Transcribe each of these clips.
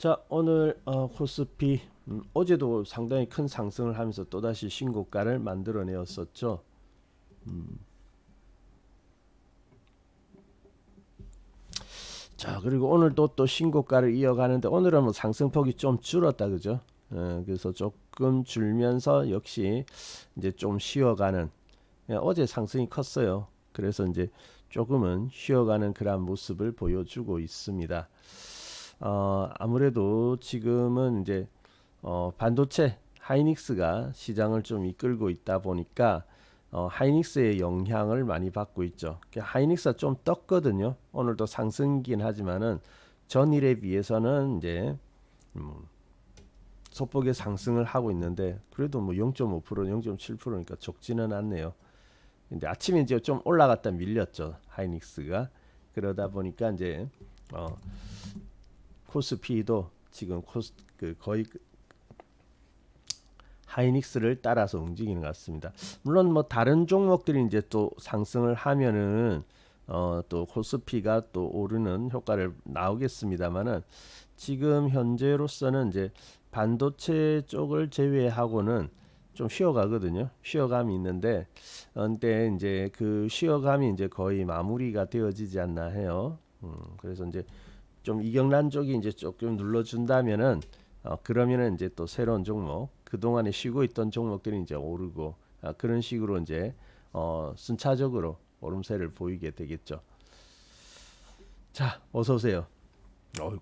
자, 오늘 코스피 어제도 상당히 큰 상승을 하면서 또다시 신고가를 만들어내었었죠. 자, 그리고 오늘도 또 신고가를 이어가는데 오늘은 뭐 상승폭이 좀 줄었다, 그죠? 그래서 조금 줄면서 역시 이제 좀 쉬어가는, 어제 상승이 컸어요. 그래서 이제 조금은 쉬어가는 그런 모습을 보여주고 있습니다. 아무래도 지금은 이제 반도체 하이닉스가 시장을 좀 이끌고 있다 보니까 하이닉스의 영향을 많이 받고 있죠. 하이닉스가 좀 떴거든요. 오늘도 상승이긴 하지만은 전일에 비해서는 이제 음, 소폭의 상승을 하고 있는데 그래도 뭐 0.5%, 0.7%니까 적지는 않네요. 근데 아침에 이제 좀 올라갔다 밀렸죠. 하이닉스가. 그러다 보니까 이제 어, 코스피도 지금 거의 하이닉스를 따라서 움직이는 것 같습니다. 물론 뭐 다른 종목들이 이제 또 상승을 하면은 또 코스피가 또 오르는 효과를 나오겠습니다만은 지금 현재로서는 이제 반도체 쪽을 제외하고는 좀 쉬어가거든요. 쉬어감이 있는데, 근데 이제 그 쉬어감이 이제 거의 마무리가 되어지지 않나 해요. 그래서 이제 좀 이경란 쪽이 이제 조금 눌러준다면은 그러면은 이제 또 새로운 종목 그동안에 쉬고 있던 종목들이 이제 오르고 그런 식으로 이제 순차적으로 오름세를 보이게 되겠죠. 자, 어서 오세요.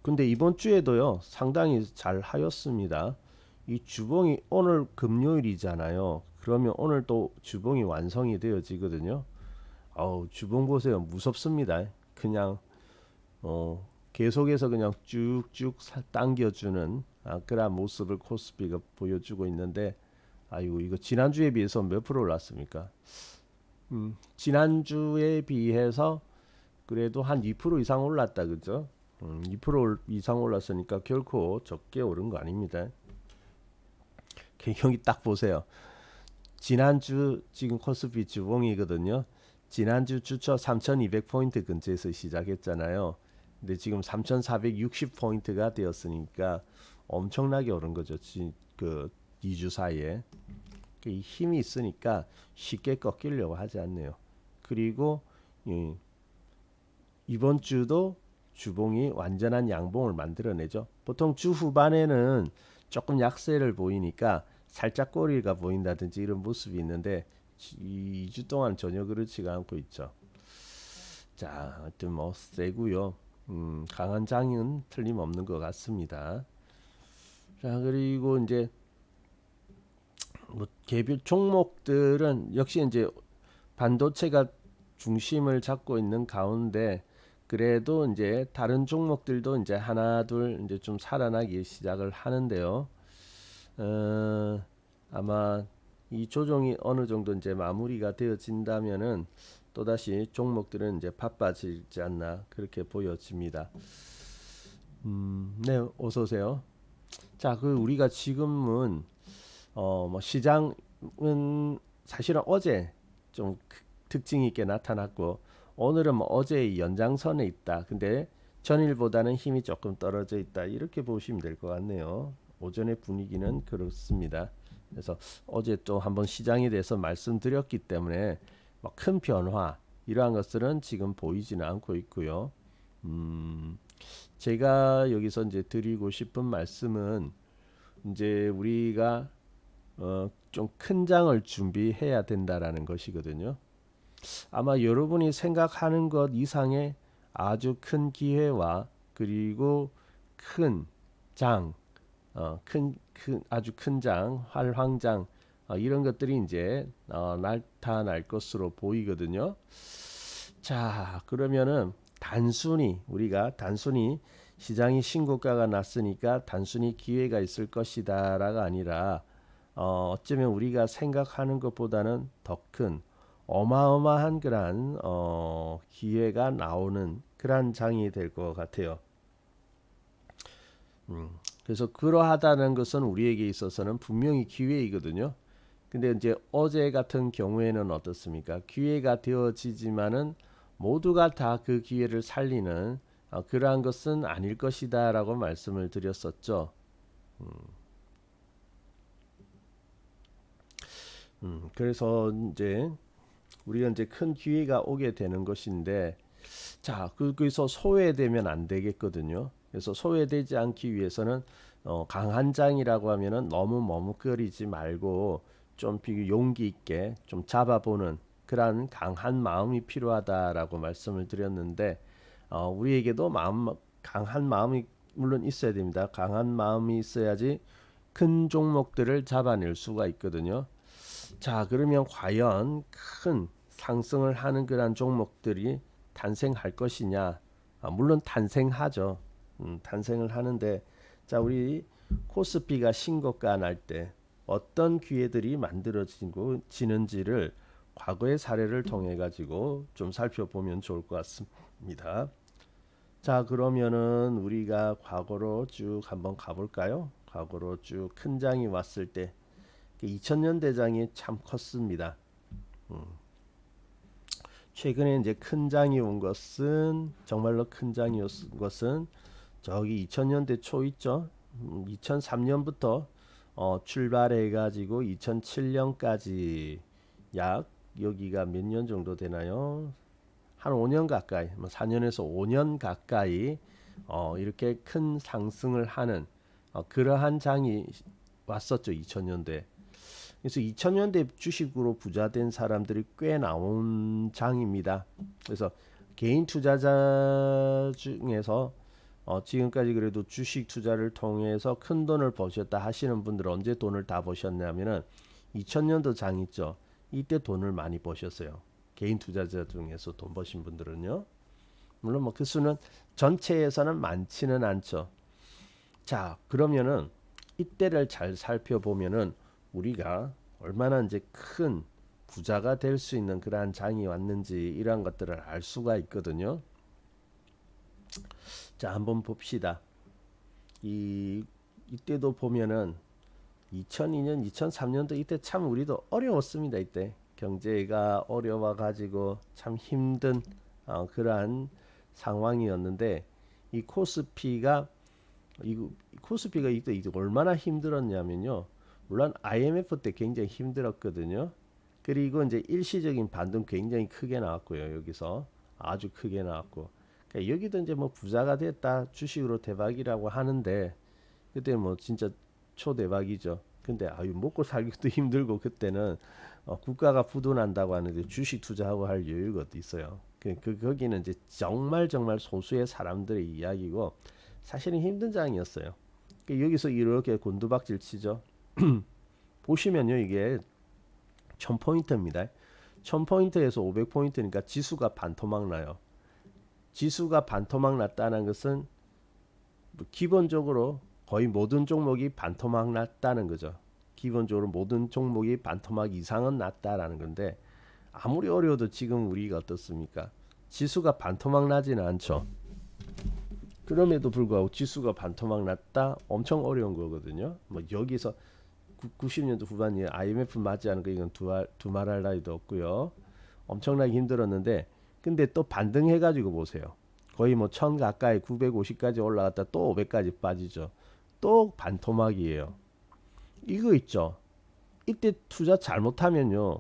근데 이번 주에도요 상당히 잘 하였습니다. 이 주봉이 오늘 금요일이잖아요. 그러면 오늘 또 주봉이 완성이 되어지거든요. 주봉 보세요. 무섭습니다. 그냥 계속해서 그냥 쭉쭉 당겨주는 그런 모습을 코스피가 보여주고 있는데 아이고 이거 지난주에 비해서 몇 프로 올랐습니까? 지난주에 비해서 그래도 한 2% 이상 올랐다 그죠? 2% 이상 올랐으니까 결코 적게 오른 거 아닙니다. 여기 딱 보세요. 지난주 지금 코스피 주봉이거든요. 지난주 주초 3200포인트 근처에서 시작했잖아요. 근데 지금 3460포인트가 되었으니까 엄청나게 오른 거죠. 그 2주 사이에. 이 힘이 있으니까 쉽게 꺾이려고 하지 않네요. 그리고 이번 주도 주봉이 완전한 양봉을 만들어내죠. 보통 주 후반에는 조금 약세를 보이니까 살짝 꼬리가 보인다든지 이런 모습이 있는데 2주 동안 전혀 그렇지가 않고 있죠. 자, 하여튼 뭐 세고요. 강한 장은 틀림없는 것 같습니다. 자, 그리고 이제 뭐 개별 종목들은 역시 이제 반도체가 중심을 잡고 있는 가운데 그래도 이제 다른 종목들도 이제 하나 둘 이제 좀 살아나기 시작을 하는데요. 어, 아마 이 조정이 어느 정도 이제 마무리가 되어진다면은 또다시 종목들은 이제 바빠지지 않나 그렇게 보여집니다. 네, 어서 오세요. 자, 그 우리가 지금은 뭐 시장은 사실은 어제 좀 특징 있게 나타났고 오늘은 뭐 어제의 연장선에 있다. 근데 전일보다는 힘이 조금 떨어져 있다. 이렇게 보시면 될 것 같네요. 오전의 분위기는 그렇습니다. 그래서 어제 또 한번 시장에 대해서 말씀드렸기 때문에 뭐 큰 변화 이러한 것들은 지금 보이지는 않고 있고요. 제가 여기서 이제 드리고 싶은 말씀은 이제 우리가 좀 큰 장을 준비해야 된다라는 것이거든요. 아마 여러분이 생각하는 것 이상의 아주 큰 기회와 그리고 큰 장, 아주 큰 장, 활황장 이런 것들이 이제 나타날 것으로 보이거든요. 자, 그러면은 우리가 단순히 시장이 신고가가 났으니까 단순히 기회가 있을 것이다라가 아니라 어쩌면 우리가 생각하는 것보다는 더 큰 어마어마한 그런 기회가 나오는 그런 장이 될 것 같아요. 그래서 그러하다는 것은 우리에게 있어서는 분명히 기회이거든요. 근데 이제 어제 같은 경우에는 어떻습니까? 기회가 되어지지만은 모두가 다 그 기회를 살리는 그러한 것은 아닐 것이다라고 말씀을 드렸었죠. 그래서 이제 우리가 이제 큰 기회가 오게 되는 것인데, 자, 거기서 소외되면 안 되겠거든요. 그래서 소외되지 않기 위해서는 강한 장이라고 하면은 너무 머뭇거리지 말고 좀 용기 있게 좀 잡아보는 그러한 강한 마음이 필요하다라고 말씀을 드렸는데, 우리에게도 강한 마음이 물론 있어야 됩니다. 강한 마음이 있어야지 큰 종목들을 잡아낼 수가 있거든요. 자, 그러면 과연 큰 상승을 하는 그러한 종목들이 탄생할 것이냐? 물론 탄생하죠. 탄생을 하는데, 자, 우리 코스피가 신고가 날 때 어떤 기회들이 만들어지는지를 과거의 사례를 통해 가지고 좀 살펴보면 좋을 것 같습니다. 자, 그러면은 우리가 과거로 쭉 한번 가볼까요? 과거로 쭉 큰 장이 왔을 때 2000년 대장이 참 컸습니다. 최근에 이제 큰 장이 온 것은 정말로 큰 장이 온 것은 저기 2000년대 초 있죠. 2003년부터 출발해 가지고 2007년까지 약 여기가 몇 년 정도 되나요? 한 5년 가까이, 4년에서 5년 가까이 이렇게 큰 상승을 하는 그러한 장이 왔었죠. 2000년대. 그래서 2000년대 주식으로 부자 된 사람들이 꽤 나온 장입니다. 그래서 개인 투자자 중에서 지금까지 그래도 주식 투자를 통해서 큰 돈을 버셨다 하시는 분들은 언제 돈을 다 버셨냐면은 2000년도 장 있죠. 이때 돈을 많이 버셨어요. 개인 투자자 중에서 돈 버신 분들은요. 물론 뭐 그 수는 전체에서는 많지는 않죠. 자, 그러면은 이때를 잘 살펴보면은 우리가 얼마나 이제 큰 부자가 될 수 있는 그러한 장이 왔는지 이러한 것들을 알 수가 있거든요. 자, 한번 봅시다. 이때도 보면은 2002년, 2003년도 이때 참 우리도 어려웠습니다. 이때 경제가 어려워 가지고 참 힘든 그러한 상황이었는데 이 코스피가 이때 얼마나 힘들었냐면요. 물론 IMF 때 굉장히 힘들었거든요. 그리고 이제 일시적인 반등 굉장히 크게 나왔고요. 여기서 아주 크게 나왔고, 그러니까 여기도 이제 뭐 부자가 됐다, 주식으로 대박이라고 하는데 그때 뭐 진짜 초대박이죠. 근데 아유 먹고 살기도 힘들고 그때는 국가가 부도난다고 하는데 주식 투자하고 할 여유가 어디 있어요. 거기는 이제 정말 소수의 사람들의 이야기고 사실은 힘든 장이었어요. 그러니까 여기서 이렇게 곤두박질 치죠. 보시면요, 이게 1000포인트입니다. 1000포인트에서 500포인트니까 지수가 반토막 나요. 지수가 반토막 났다는 것은 기본적으로 거의 모든 종목이 반토막 났다는 거죠. 기본적으로 모든 종목이 반토막 이상은 났다라는 건데, 아무리 어려워도 지금 우리가 어떻습니까? 지수가 반토막 나지는 않죠. 그럼에도 불구하고 지수가 반토막 났다, 엄청 어려운 거거든요. 뭐 여기서 90년도 후반에 IMF 맞지 않은 거 이건 두말할 나위도 없고요. 엄청나게 힘들었는데, 근데 또 반등해가지고 보세요. 거의 뭐 1000 가까이 950까지 올라갔다 또 500까지 빠지죠. 또 반토막이에요. 이거 있죠. 이때 투자 잘못하면요,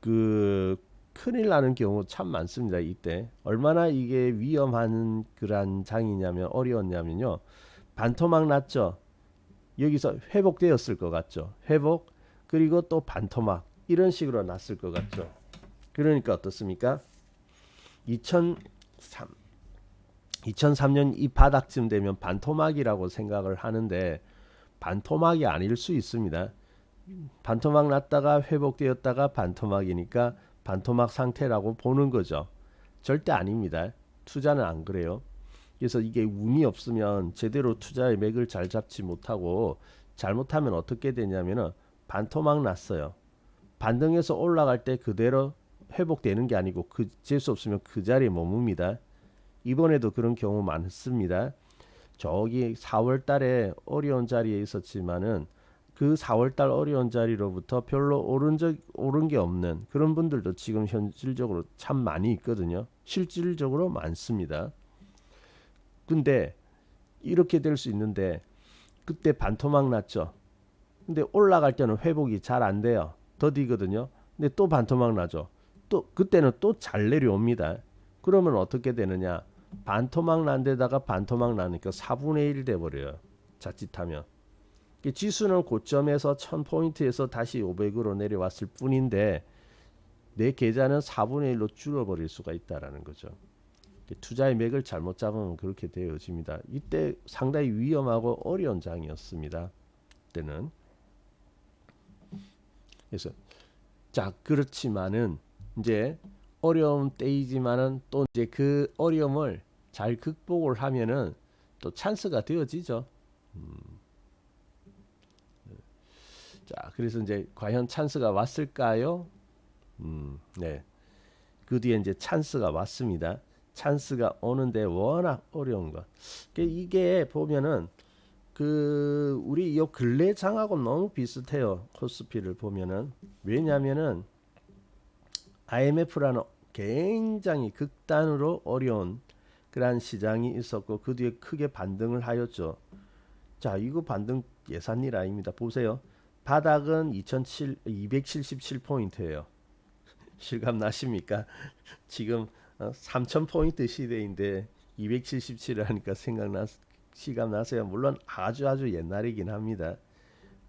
그 큰일 나는 경우 참 많습니다. 이때 얼마나 이게 위험한 그런 장이냐면 어려웠냐면요. 반토막 났죠. 여기서 회복되었을 것 같죠. 회복, 그리고 또 반토막, 이런 식으로 났을 것 같죠. 그러니까 어떻습니까? 2003년 이 바닥쯤 되면 반토막이라고 생각을 하는데 반토막이 아닐 수 있습니다. 반토막 났다가 회복되었다가 반토막이니까 반토막 상태라고 보는 거죠. 절대 아닙니다. 투자는 안 그래요. 그래서 이게 운이 없으면 제대로 투자의 맥을 잘 잡지 못하고 잘못하면 어떻게 되냐면은 반토막 났어요. 반등해서 올라갈 때 그대로 회복되는 게 아니고 재수 없으면 그 자리에 머뭅니다. 이번에도 그런 경우 많습니다. 저기 4월 달에 어려운 자리에 있었지만은 그 4월 달 어려운 자리로부터 별로 오른 게 없는 그런 분들도 지금 현실적으로 참 많이 있거든요. 실질적으로 많습니다. 근데 이렇게 될 수 있는데 그때 반토막 났죠. 근데 올라갈 때는 회복이 잘 안 돼요. 더디거든요. 근데 또 반토막 나죠. 또 그때는 또 잘 내려옵니다. 그러면 어떻게 되느냐? 반토막 난 데다가 반토막 나니까 4분의 1 돼버려요. 자칫하면. 지수는 고점에서 1000포인트에서 다시 500으로 내려왔을 뿐인데 내 계좌는 4분의 1로 줄어버릴 수가 있다라는 거죠. 투자의 맥을 잘못 잡으면 그렇게 되어집니다. 이때 상당히 위험하고 어려운 장이었습니다. 때는. 그래서 자 그렇지만은 이제 어려운 때이지만은 또 이제 그 어려움을 잘 극복을 하면은 또 찬스가 되어지죠. 자 그래서 이제 과연 찬스가 왔을까요? 네. 그 뒤에 이제 찬스가 왔습니다. 찬스가 오는데 워낙 어려운 것. 이게 보면은 그 우리 요 근래장하고 너무 비슷해요. 코스피를 보면은 왜냐면은 IMF라는 굉장히 극단으로 어려운 그러한 시장이 있었고 그 뒤에 크게 반등을 하였죠. 자, 이거 반등 예산일 아닙니다. 보세요. 바닥은 277포인트예요. 실감 나십니까? 지금 3000포인트 시대인데 277을 하니까 실감 나세요? 물론 아주 옛날이긴 합니다.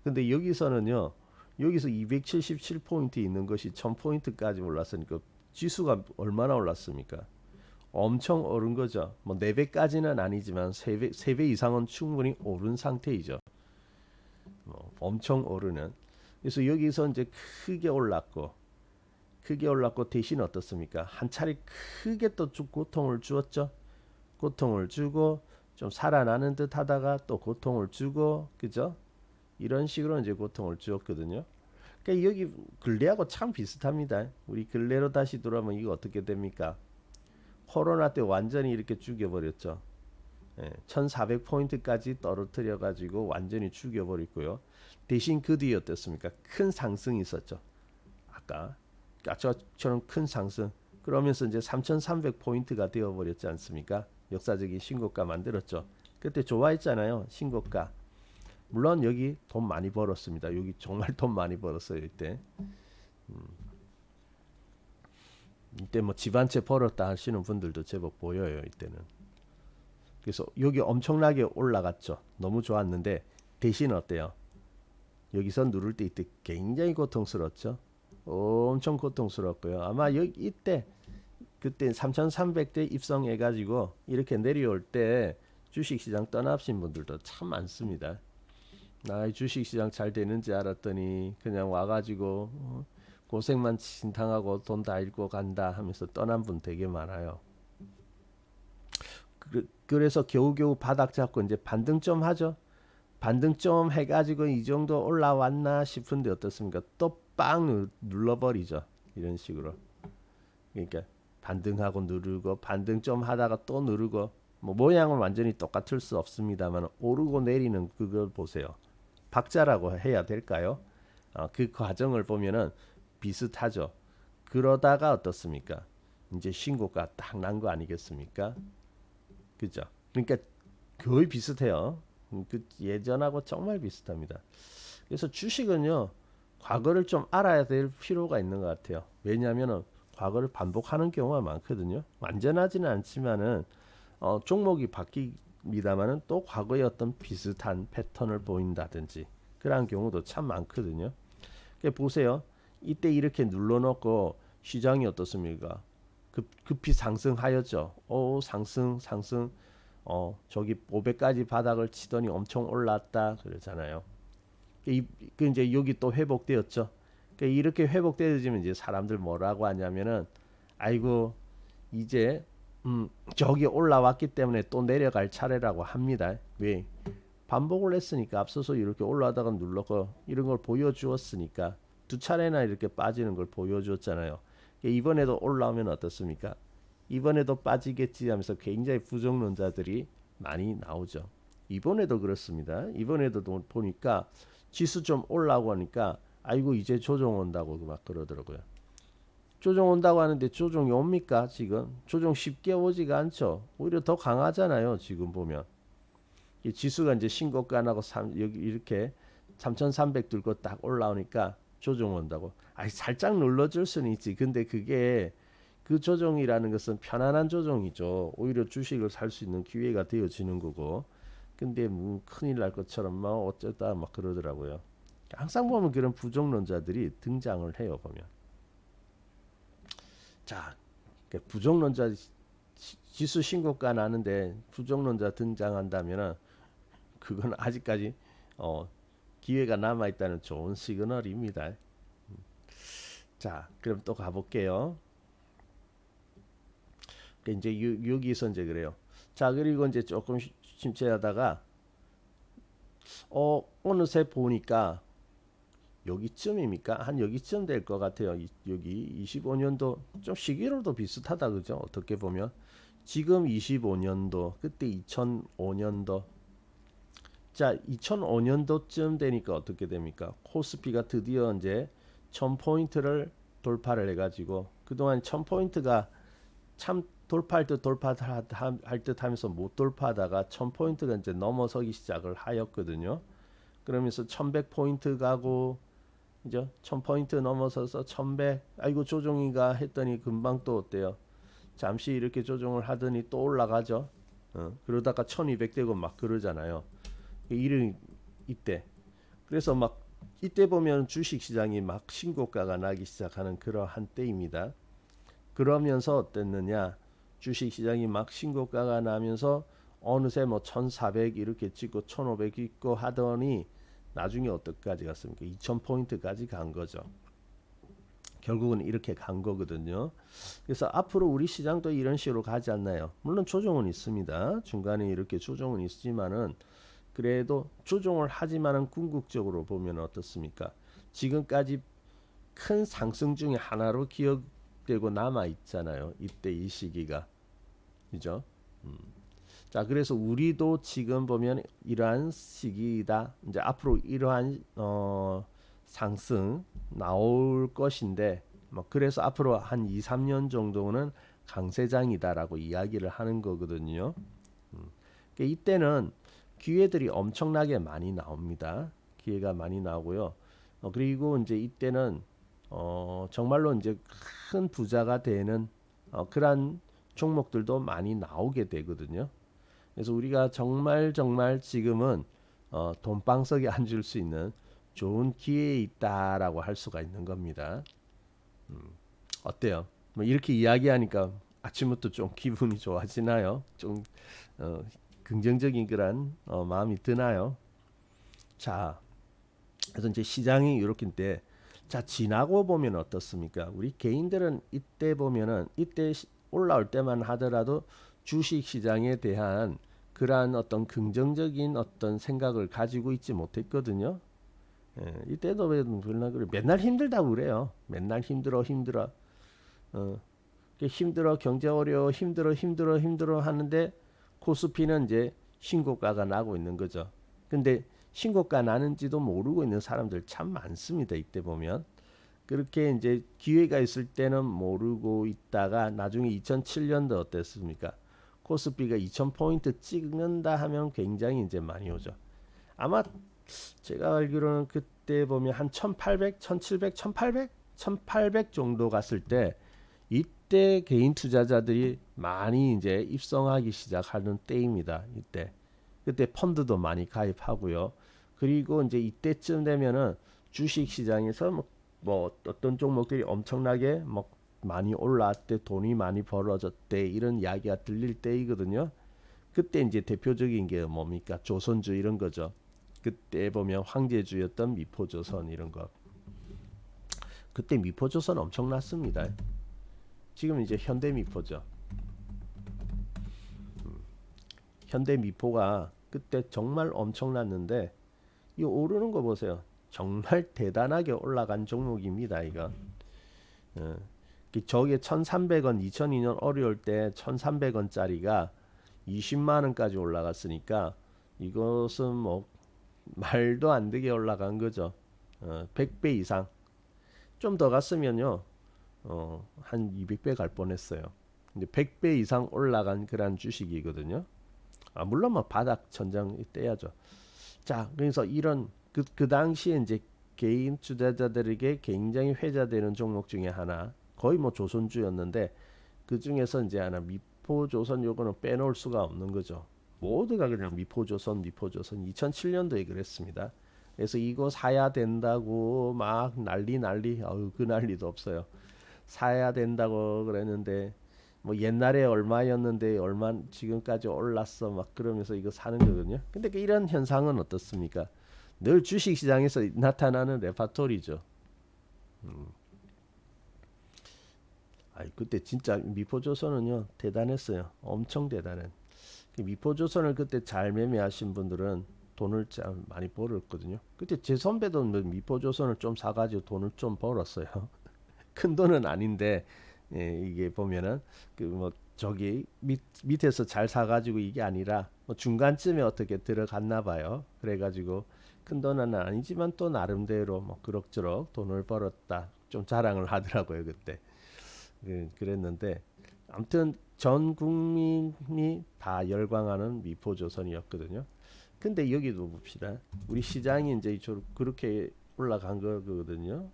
근데 여기서는요. 여기서 277포인트 있는 것이 1000포인트까지 올랐으니까 지수가 얼마나 올랐습니까? 엄청 오른 거죠. 뭐 4배까지는 아니지만 3배 이상은 충분히 오른 상태이죠. 엄청 오르는. 그래서 여기서 이제 크게 올랐고 대신 어떻습니까? 한 차례 크게 또 고통을 주었죠. 고통을 주고 좀 살아나는 듯 하다가 또 고통을 주고 그죠? 이런 식으로 이제 고통을 주었거든요. 그러니까 여기 근래하고 참 비슷합니다. 우리 근래로 다시 돌아오면 이거 어떻게 됩니까? 코로나 때 완전히 이렇게 죽여버렸죠. 1400포인트까지 떨어뜨려 가지고 완전히 죽여버렸고요. 대신 그 뒤에 어땠습니까? 큰 상승이 있었죠. 아까처럼 큰 상승. 그러면서 이제 3300포인트가 되어버렸지 않습니까? 역사적인 신고가 만들었죠. 그때 좋아했잖아요. 신고가. 물론 여기 돈 많이 벌었습니다. 여기 정말 돈 많이 벌었어요. 이때 뭐 집 한 채 벌었다 하시는 분들도 제법 보여요. 이때는. 그래서 여기 엄청나게 올라갔죠. 너무 좋았는데 대신 어때요? 여기서 누를 때 이때 굉장히 고통스럽죠. 엄청 고통스럽고요. 아마 여기 이때 그때 3,300대 입성해 가지고 이렇게 내려올 때 주식시장 떠나신 분들도 참 많습니다. 나 주식시장 잘 되는지 알았더니 그냥 와가지고 고생만 신탕하고 돈 다 잃고 간다 하면서 떠난 분 되게 많아요. 그래서 겨우겨우 바닥 잡고 이제 반등 좀 하죠. 반등 좀 해가지고 이 정도 올라왔나 싶은데 어떻습니까? 또 빵 눌러버리죠. 이런 식으로. 그러니까 반등하고 누르고 반등 좀 하다가 또 누르고 뭐 모양은 완전히 똑같을 수 없습니다만 오르고 내리는 그걸 보세요. 박자라고 해야 될까요? 그 과정을 보면은 비슷하죠. 그러다가 어떻습니까? 이제 신고가 딱 난 거 아니겠습니까? 그죠? 그러니까 거의 비슷해요. 그 예전하고 정말 비슷합니다. 그래서 주식은요, 과거를 좀 알아야 될 필요가 있는 것 같아요. 왜냐하면 과거를 반복하는 경우가 많거든요. 완전하지는 않지만은 종목이 바뀝니다만은 또 과거의 어떤 비슷한 패턴을 보인다든지 그러한 경우도 참 많거든요. 그러니까 보세요. 이때 이렇게 눌러놓고 시장이 어떻습니까? 급히 상승하였죠. 상승. 저기 500까지 바닥을 치더니 엄청 올랐다 그러잖아요. 그 이제 여기 또 회복되었죠. 그러니까 이렇게 회복되어지면 이제 사람들 뭐라고 하냐면은 아이고 이제 저기 올라왔기 때문에 또 내려갈 차례라고 합니다. 왜? 반복을 했으니까 앞서서 이렇게 올라다가 눌렀고 이런 걸 보여주었으니까 두 차례나 이렇게 빠지는 걸 보여주었잖아요. 그러니까 이번에도 올라오면 어떻습니까? 이번에도 빠지겠지 하면서 굉장히 부정론자들이 많이 나오죠. 이번에도 그렇습니다. 이번에도 보니까 지수 좀 올라오고 하니까 아이고 이제 조정 온다고 막 그러더라고요. 조정 온다고 하는데 조정이 옵니까? 지금 조정 쉽게 오지가 않죠. 오히려 더 강하잖아요. 지금 보면 이 지수가 이제 신고가나고 여기 이렇게 3,300 들고 딱 올라오니까 조정 온다고. 아니 살짝 눌러줄 수는 있지. 근데 그게 그 조정이라는 것은 편안한 조정이죠. 오히려 주식을 살 수 있는 기회가 되어지는 거고. 근데 뭐 큰일 날 것처럼 막 어쩌다 막 그러더라고요. 항상 보면 그런 부정론자들이 등장을 해요. 보면. 자, 부정론자 지수 신고가 나는데 부정론자 등장한다면은 그건 아직까지 어, 기회가 남아 있다는 좋은 시그널입니다. 자, 그럼 또 가볼게요. 이제 여기서 이제 그래요. 자, 그리고 이제 조금 침체하다가 어느새 보니까 여기쯤입니까? 한 여기쯤 될 것 같아요. 여기 25년도 좀 시기로도 비슷하다 그죠? 어떻게 보면 지금 25년도 그때 2005년도 자 2005년도쯤 되니까 어떻게 됩니까? 코스피가 드디어 이제 1000포인트를 돌파를 해가지고 그동안 1000포인트가 참 돌파할 듯 돌파할 듯 하면서 못 돌파하다가 1000포인트가 이제 넘어서기 시작을 하였거든요. 그러면서 1100포인트 가고 이제 1000포인트 넘어서서 1100 아이고 조정이가 했더니 금방 또 어때요? 잠시 이렇게 조정을 하더니 또 올라가죠. 그러다가 1200 되고 막 그러잖아요. 이런 이때 그래서 막 이때 보면 주식 시장이 막 신고가가 나기 시작하는 그러한 때입니다. 그러면서 어땠느냐? 주식 시장이 막 신고가가 나면서 어느새 뭐 1400 이렇게 찍고 1500 있고 하더니 나중에 어디까지 갔습니까? 2000포인트까지 간 거죠. 결국은 이렇게 간 거거든요. 그래서 앞으로 우리 시장도 이런 식으로 가지 않나요? 물론 조정은 있습니다. 중간에 이렇게 조정은 있지만은 그래도 조정을 하지만은 궁극적으로 보면 어떻습니까? 지금까지 큰 상승 중에 하나로 기억되고 남아 있잖아요. 이때 이 시기가 그죠? 자, 그래서 우리도 지금 보면 이러한 시기이다. 이제 앞으로 이러한 상승 나올 것인데 뭐 그래서 앞으로 한 2, 3년 정도는 강세장이다라고 이야기를 하는 거거든요. 그러니까 이때는 기회들이 엄청나게 많이 나옵니다. 기회가 많이 나오고요. 그리고 이제 이때는 정말로 이제 큰 부자가 되는 그러한 종목들도 많이 나오게 되거든요. 그래서 우리가 정말 지금은 돈방석에 앉을 수 있는 좋은 기회에 있다라고 할 수가 있는 겁니다. 어때요? 뭐 이렇게 이야기하니까 아침부터 좀 기분이 좋아지나요? 좀 어, 긍정적인 그런 마음이 드나요? 자, 그래서 이제 시장이 이렇게인데, 자 지나고 보면 어떻습니까? 우리 개인들은 이때 보면은 이때 올라올 때만 하더라도 주식 시장에 대한 그러한 어떤 긍정적인 어떤 생각을 가지고 있지 못했거든요. 이때도 왜 그래? 맨날 힘들다고 그래요. 맨날 힘들어 힘들어. 어, 힘들어 경제 어려워 힘들어 하는데 코스피는 이제 신고가가 나고 있는 거죠. 근데 신고가 나는지도 모르고 있는 사람들 참 많습니다. 이때 보면 그렇게 이제 기회가 있을 때는 모르고 있다가 나중에 2007년도 어땠습니까? 코스피가 2000포인트 찍는다 하면 굉장히 이제 많이 오죠. 아마 제가 알기로는 그때 보면 한 1800, 1700, 1800, 1800 정도 갔을 때 이때 개인 투자자들이 많이 이제 입성하기 시작하는 때입니다. 이때 그때 펀드도 많이 가입하고요. 그리고 이제 이때쯤 되면은 주식 시장에서 뭐 어떤 종목들이 엄청나게 뭐 많이 올랐대, 돈이 많이 벌어졌대 이런 이야기가 들릴 때이거든요. 그때 이제 대표적인 게 뭡니까? 조선주 이런 거죠. 그때 보면 황제주였던 미포조선 이런 거. 그때 미포조선 엄청났습니다. 지금 이제 현대미포죠. 현대미포가 그때 정말 엄청났는데 이 오르는 거 보세요. 정말 대단하게 올라간 종목입니다. 이거. 저게 1,300원 2002년 어려울 때 1,300원짜리가 20만 원까지 올라갔으니까 이것은 뭐 말도 안 되게 올라간 거죠. 100배 이상. 좀 더 갔으면요. 한 200배 갈 뻔했어요. 이제 100배 이상 올라간 그런 주식이거든요. 물론 뭐 바닥 천장 떼야죠. 자, 그래서 이런 그 당시에 이제 개인 투자자들에게 굉장히 회자되는 종목 중에 하나, 거의 뭐 조선주였는데 그 중에서 이제 하나 미포조선, 요거는 빼놓을 수가 없는 거죠. 모두가 그냥 미포조선, 미포조선 2007년도에 그랬습니다. 그래서 이거 사야 된다고 막 난리, 그 난리도 없어요. 사야 된다고 그랬는데 뭐 옛날에 얼마였는데 얼마 지금까지 올랐어 막 그러면서 이거 사는 거거든요. 근데 이런 현상은 어떻습니까? 늘 주식시장에서 나타나는 레파토리죠. 그때 진짜 미포조선은요 대단했어요. 엄청 대단한. 미포조선을 그때 잘 매매하신 분들은 돈을 참 많이 벌었거든요. 그때 제 선배도 미포조선을 좀 사가지고 돈을 좀 벌었어요. 큰 돈은 아닌데, 이게 보면은 그 뭐 저기 밑에서 잘 사가지고 이게 아니라 뭐 중간쯤에 어떻게 들어갔나 봐요. 그래가지고 큰 돈은 아니지만 또 나름대로 뭐 그럭저럭 돈을 벌었다 좀 자랑을 하더라고요 그때. 그랬는데 아무튼 전 국민이 다 열광하는 미포조선이었거든요. 근데 여기도 봅시다. 우리 시장이 이제 그렇게 올라간 거거든요.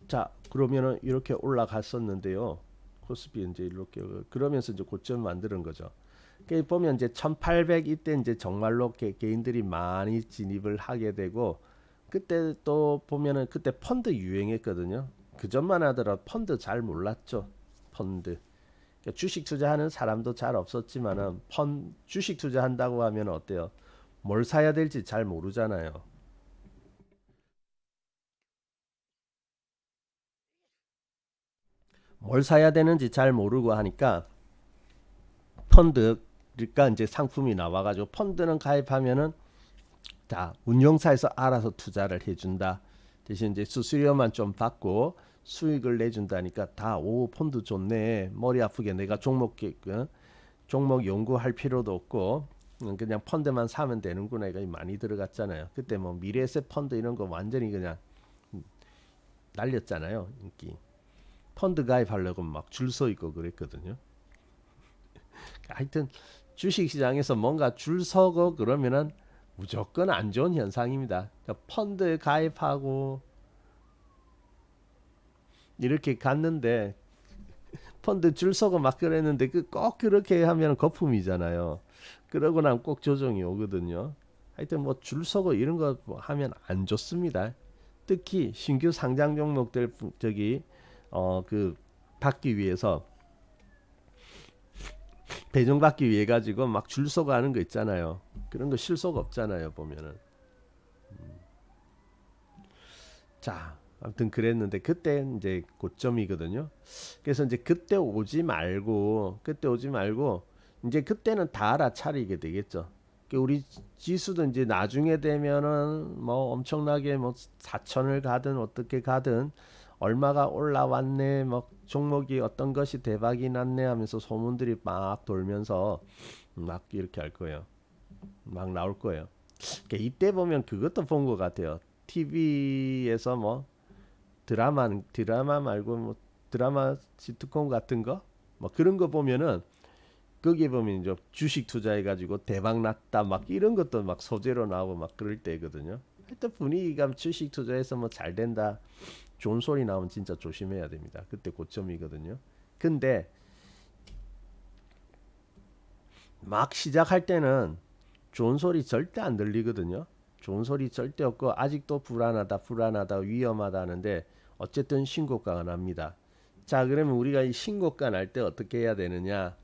자, 그러면은 이렇게 올라갔었는데요. 코스피 이제 이렇게 그러면서 이제 고점 만드는 거죠. 보면 이제 1800 이때 이제 정말로 개인들이 많이 진입을 하게 되고 그때 또 보면은 그때 펀드 유행했거든요. 그 전만 하더라도 펀드 잘 몰랐죠. 펀드. 그러니까 주식 투자하는 사람도 잘 없었지만은 주식 투자한다고 하면 어때요? 뭘 사야 될지 잘 모르잖아요. 뭘 사야 되는지 잘 모르고 하니까 펀드 그러니까 이제 상품이 나와가지고 펀드는 가입하면은 자 운용사에서 알아서 투자를 해준다. 대신 이제 수수료만 좀 받고 수익을 내준다니까 다 오 펀드 좋네 머리 아프게 내가 종목 연구할 필요도 없고 그냥 펀드만 사면 되는구나 이거 많이 들어갔잖아요. 그때 뭐 미래에셋 펀드 이런 거 완전히 그냥 날렸잖아요 인기. 펀드 가입하려고 막 줄 서 있고 그랬거든요. 하여튼 주식시장에서 뭔가 줄 서고 그러면은 무조건 안 좋은 현상입니다. 그러니까 펀드 가입하고 이렇게 갔는데 펀드 줄 서고 막 그랬는데 꼭 그렇게 하면 거품이잖아요. 그러고 나면 꼭 조정이 오거든요. 하여튼 뭐 줄 서고 이런 거 뭐 하면 안 좋습니다. 특히 신규 상장 종목들 저기 그 받기 위해서 배정받기 위해 가지고 막 줄 서고 하는 거 있잖아요. 그런 거 실속 없잖아요 보면은. 자, 아무튼 그랬는데 그때 이제 고점이거든요. 그래서 이제 그때 오지 말고 이제 그때는 다 알아차리게 되겠죠. 우리 지수도 이제 나중에 되면은 뭐 엄청나게 뭐 4천을 가든 어떻게 가든 얼마가 올라왔네 뭐 종목이 어떤 것이 대박이 났네 하면서 소문들이 막 돌면서 막 이렇게 할 거예요. 막 나올 거예요. 그러니까 이때 보면 그것도 본 것 같아요. TV에서 뭐 드라마 말고 뭐 드라마 시트콤 같은 거 뭐 그런 거 보면은 거기에 보면 이제 주식 투자해 가지고 대박 났다 막 이런 것도 막 소재로 나오고 막 그럴 때거든요. 하여튼 분위기가 주식 투자해서 뭐 잘 된다 좋은 소리 나오면 진짜 조심해야 됩니다. 그때 고점이거든요. 근데 막 시작할 때는 좋은 소리 절대 안 들리거든요. 좋은 소리 절대 없고 아직도 불안하다 위험하다 하는데 어쨌든 신고가가 납니다. 자, 그러면 우리가 이 신고가 날 때 어떻게 해야 되느냐?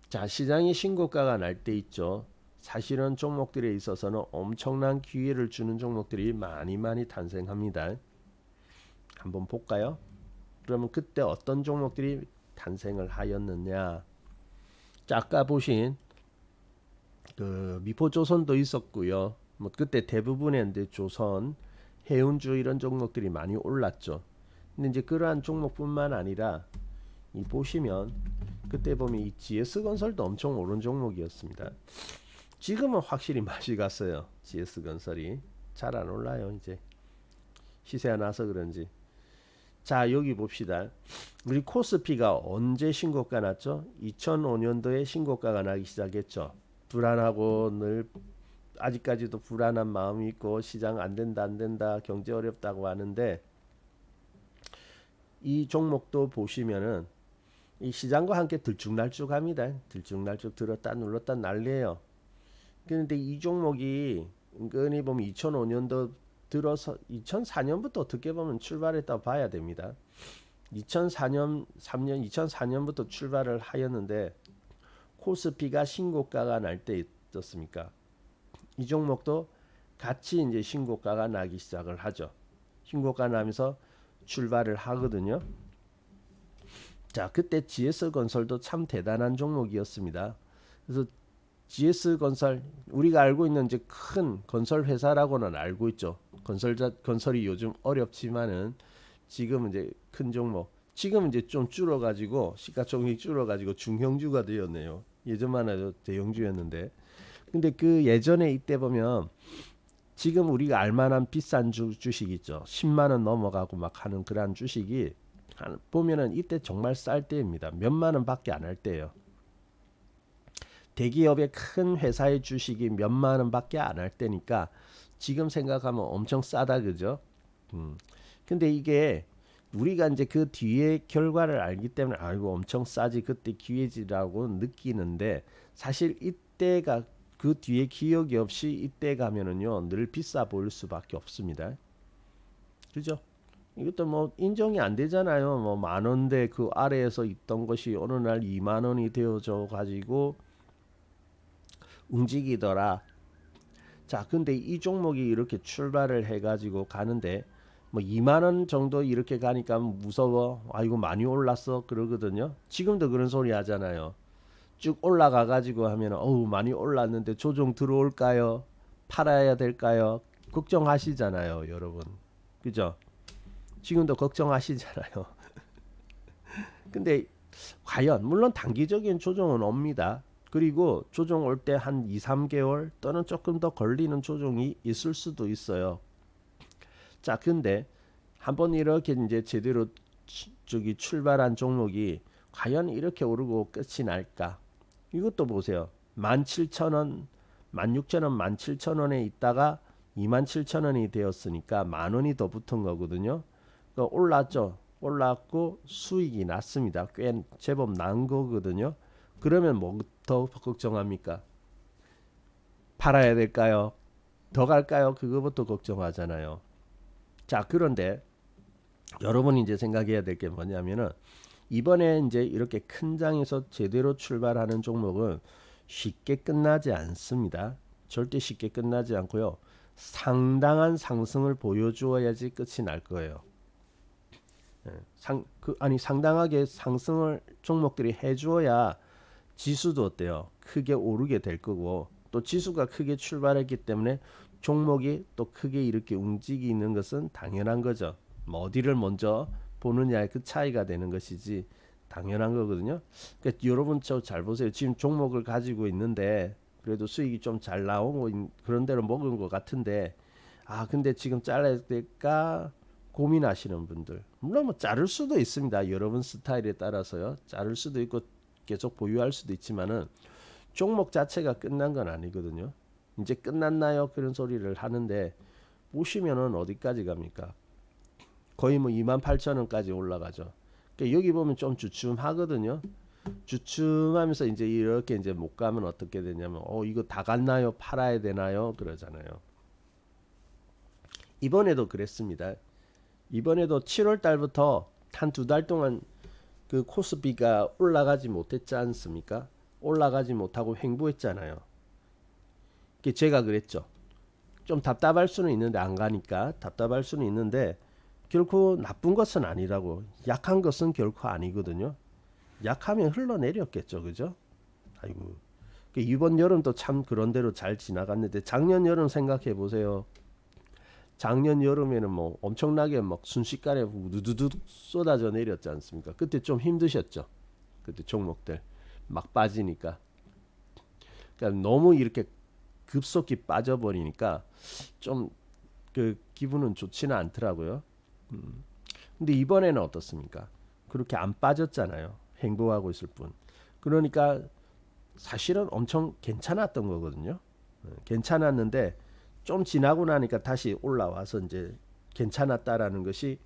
자, 시장이 신고가가 날 때 있죠. 사실은 종목들에 있어서는 엄청난 기회를 주는 종목들이 많이 탄생합니다. 한번 볼까요? 그러면 그때 어떤 종목들이 탄생을 하였느냐? 자, 아까 보신 그 미포조선도 있었고요. 뭐 그때 대부분의 이제 조선, 해운주 이런 종목들이 많이 올랐죠. 근데 이제 그러한 종목뿐만 아니라 이 보시면 그때 보면 이 GS건설도 엄청 오른 종목이었습니다. 지금은 확실히 맛이 갔어요. GS건설이 잘 안 올라요. 이제 시세가 나서 그런지. 자, 여기 봅시다. 우리 코스피가 언제 신고가 났죠? 2005년도에 신고가가 나기 시작했죠. 불안하고 늘 아직까지도 불안한 마음이 있고 시장 안 된다 안 된다 경제 어렵다고 하는데, 이 종목도 보시면은 이 시장과 함께 들쭉날쭉합니다. 들쭉날쭉 들었다 눌렀다 난리예요. 그런데 이 종목이 은근히 보면 2005년도 들어서 2004년부터 어떻게 보면 출발했다고 봐야 됩니다. 2004년 3년 2004년부터 출발을 하였는데 코스피가 신고가가 날 때 있었습니까? 이 종목도 같이 이제 신고가가 나기 시작을 하죠. 신고가 나면서 출발을 하거든요. 자, 그때 GS건설도 참 대단한 종목이었습니다. 그래서 GS건설 우리가 알고 있는 이제 큰 건설 회사라고는 알고 있죠. 건설이 요즘 어렵지만은 지금 이제 큰 종목, 지금 이제 좀 줄어가지고 시가총액이 줄어가지고 중형주가 되었네요. 예전만 해도 대형주였는데, 근데 그 예전에 이때 보면 지금 우리가 알만한 비싼 주식 있죠. 10만 원 넘어가고 막 하는 그런 주식이 보면은 이때 정말 쌀 때입니다. 몇만 원밖에 안 할 때예요. 대기업의 큰 회사의 주식이 몇만 원밖에 안 할 때니까 지금 생각하면 엄청 싸다, 그죠? 근데 이게 우리가 이제 그 뒤에 결과를 알기 때문에 아이고 엄청 싸지 그때 기회지라고 느끼는데, 사실 이때가 그 뒤에 기억이 없이 이때 가면은요 늘 비싸 보일 수밖에 없습니다. 그죠? 이것도 뭐 인정이 안 되잖아요. 뭐 만 원대 그 아래에서 있던 것이 어느 날 2만 원이 되어져 가지고 움직이더라. 자, 근데 이 종목이 이렇게 출발을 해가지고 가는데 뭐 2만 원 정도 이렇게 가니까 무서워. 아이고 많이 올랐어 그러거든요. 지금도 그런 소리 하잖아요. 쭉 올라가 가지고 하면 어우 많이 올랐는데 조정 들어올까요? 팔아야 될까요? 걱정하시잖아요, 여러분. 그죠? 지금도 걱정하시잖아요. 근데 과연 물론 단기적인 조정은 옵니다. 그리고 조정 올 때 한 2, 3개월 또는 조금 더 걸리는 조정이 있을 수도 있어요. 자, 근데 한번 이렇게 이제 제대로 저기 출발한 종목이 과연 이렇게 오르고 끝이 날까? 이것도 보세요. 17,000원, 16,000원, 17,000원에 있다가 27,000원이 되었으니까 만 원이 더 붙은 거거든요. 그러니까 올랐죠. 올랐고 수익이 났습니다. 꽤 제법 난 거거든요. 그러면 뭐 더 걱정합니까? 팔아야 될까요? 더 갈까요? 그거부터 걱정하잖아요. 자, 그런데 여러분이 이제 생각해야 될 게 뭐냐면은 이번에 이제 이렇게 큰 장에서 제대로 출발하는 종목은 쉽게 끝나지 않습니다. 절대 쉽게 끝나지 않고요. 상당한 상승을 보여주어야지 끝이 날 거예요. 상당하게 상승을 종목들이 해주어야 지수도 어때요? 크게 오르게 될 거고, 또 지수가 크게 출발했기 때문에 종목이 또 크게 이렇게 움직이는 것은 당연한 거죠. 뭐 어디를 먼저 보느냐의 그 차이가 되는 것이지 당연한 거거든요. 그러니까 여러분 저 잘 보세요. 지금 종목을 가지고 있는데 그래도 수익이 좀 잘 나오고 그런 대로 먹은 것 같은데, 아 근데 지금 잘라야 될까 고민하시는 분들, 물론 뭐 자를 수도 있습니다. 여러분 스타일에 따라서요. 자를 수도 있고 계속 보유할 수도 있지만은 종목 자체가 끝난 건 아니거든요. 이제 끝났나요? 그런 소리를 하는데 보시면은 어디까지 갑니까? 거의 뭐 28,000원까지 올라가죠. 그러니까 여기 보면 좀 주춤하거든요. 주춤하면서 이제 이렇게 이제 못 가면 어떻게 되냐면 이거 다 갔나요? 팔아야 되나요? 그러잖아요. 이번에도 그랬습니다. 이번에도 7월 달부터 한 두 달 동안 그 코스피가 올라가지 못했지 않습니까? 올라가지 못하고 횡보했잖아요. 제가 그랬죠. 좀 답답할 수는 있는데 안 가니까 답답할 수는 있는데 결코 나쁜 것은 아니라고. 약한 것은 결코 아니거든요. 약하면 흘러내렸겠죠, 그죠? 아이고. 이번 여름도 참 그런 대로 잘 지나갔는데 작년 여름 생각해 보세요. 작년 여름에는 뭐 엄청나게 막 순식간에 우두두두 쏟아져 내렸지 않습니까? 그때 좀 힘드셨죠. 그때 종목들 막 빠지니까. 그러니까 너무 이렇게 급속히 빠져버리니까 좀 그 기분은 좋지는 않더라고요. 근데 이번에는 어떻습니까? 그렇게 안 빠졌잖아요. 행보하고 있을 뿐. 그러니까 사실은 엄청 괜찮았던 거거든요. 괜찮았는데 좀 지나고 나니까 다시 올라와서 이제 괜찮았다라는 것이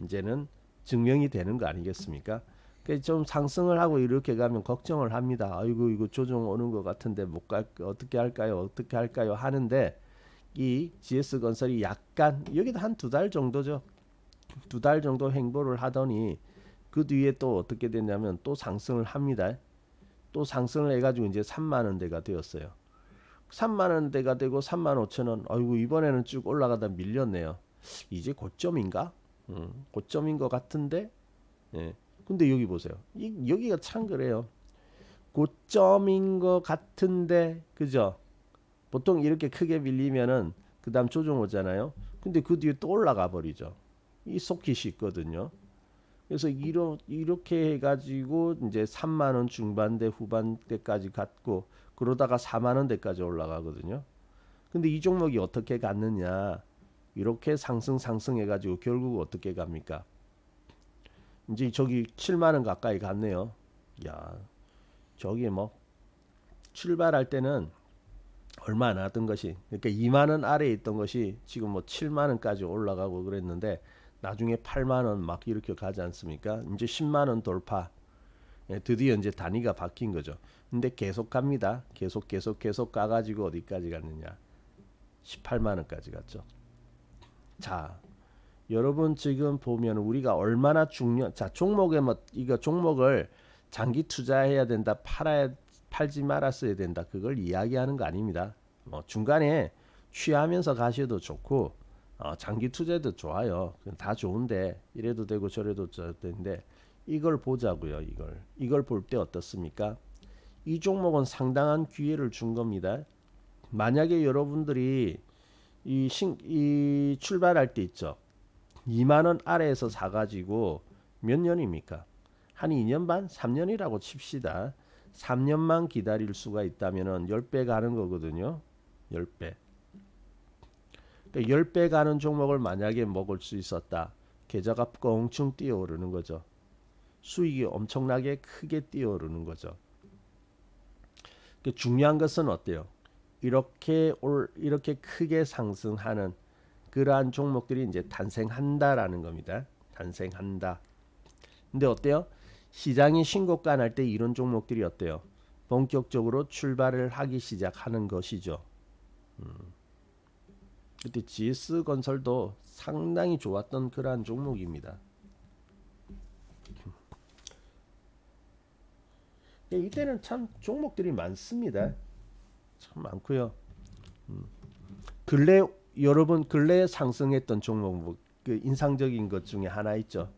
이제는 증명이 되는 거 아니겠습니까? 좀 상승을 하고 이렇게 가면 걱정을 합니다. 아이고 이거 조정 오는 것 같은데 못 갈 어떻게 할까요? 어떻게 할까요? 하는데 이 GS건설이 약간 여기도 한 두 달 정도죠. 두 달 정도 행보를 하더니 그 뒤에 또 어떻게 됐냐면 또 상승을 합니다. 또 상승을 해가지고 이제 3만 원대가 되었어요. 3만 원대가 되고 3만 5천 원. 아이고 이번에는 쭉 올라가다 밀렸네요. 이제 고점인가? 고점인 것 같은데. 예. 근데 여기 보세요. 여기가 참 그래요. 고점인 것 같은데, 그죠? 보통 이렇게 크게 밀리면은 그다음 조정 오잖아요. 근데 그 뒤에 또 올라가 버리죠. 이 속깃이 있거든요. 그래서 이렇게 해가지고 이제 3만 원 중반대 후반대까지 갔고 그러다가 4만 원대까지 올라가거든요. 근데 이 종목이 어떻게 갔느냐? 이렇게 상승해가지고 결국 어떻게 갑니까? 이제 저기 7만 원 가까이 갔네요. 야, 저기 뭐 출발할 때는 얼마 안 하던 것이 그러니까 2만 원 아래에 있던 것이 지금 뭐 7만 원까지 올라가고 그랬는데 나중에 8만 원 막 이렇게 가지 않습니까? 이제 10만 원 돌파. 예, 드디어 이제 단위가 바뀐 거죠. 근데 계속 갑니다. 계속 가가지고 어디까지 갔느냐? 18만 원까지 갔죠. 자, 여러분 지금 보면 우리가 얼마나 자 종목에 뭐 이거 종목을 장기 투자해야 된다, 팔지 말았어야 된다, 그걸 이야기하는 거 아닙니다. 뭐 중간에 취하면서 가셔도 좋고 장기 투자도 좋아요. 다 좋은데 이래도 되고 저래도 되는데 이걸 보자고요. 이걸 볼 때 어떻습니까? 이 종목은 상당한 기회를 준 겁니다. 만약에 여러분들이 이 출발할 때 있죠. 2만 원 아래에서 사가지고 몇 년입니까? 한 2년 반, 3년이라고 칩시다. 3년만 기다릴 수가 있다면은 10배 가는 거거든요. 10배. 그러니까 10배 가는 종목을 만약에 먹을 수 있었다. 계좌가 껑충 뛰어오르는 거죠. 수익이 엄청나게 크게 뛰어오르는 거죠. 그러니까 중요한 것은 어때요? 이렇게 크게 상승하는 그러한 종목들이 이제 탄생한다라는 겁니다. 탄생한다. 근데 어때요? 시장이 신고가 날 때 이런 종목들이 어때요? 본격적으로 출발을 하기 시작하는 것이죠. 그때 GS 건설도 상당히 좋았던 그러한 종목입니다. 이때는 참 종목들이 많습니다. 참 많고요. 근래 여러분 근래에 상승했던 종목 그 인상적인 것 중에 하나 있죠.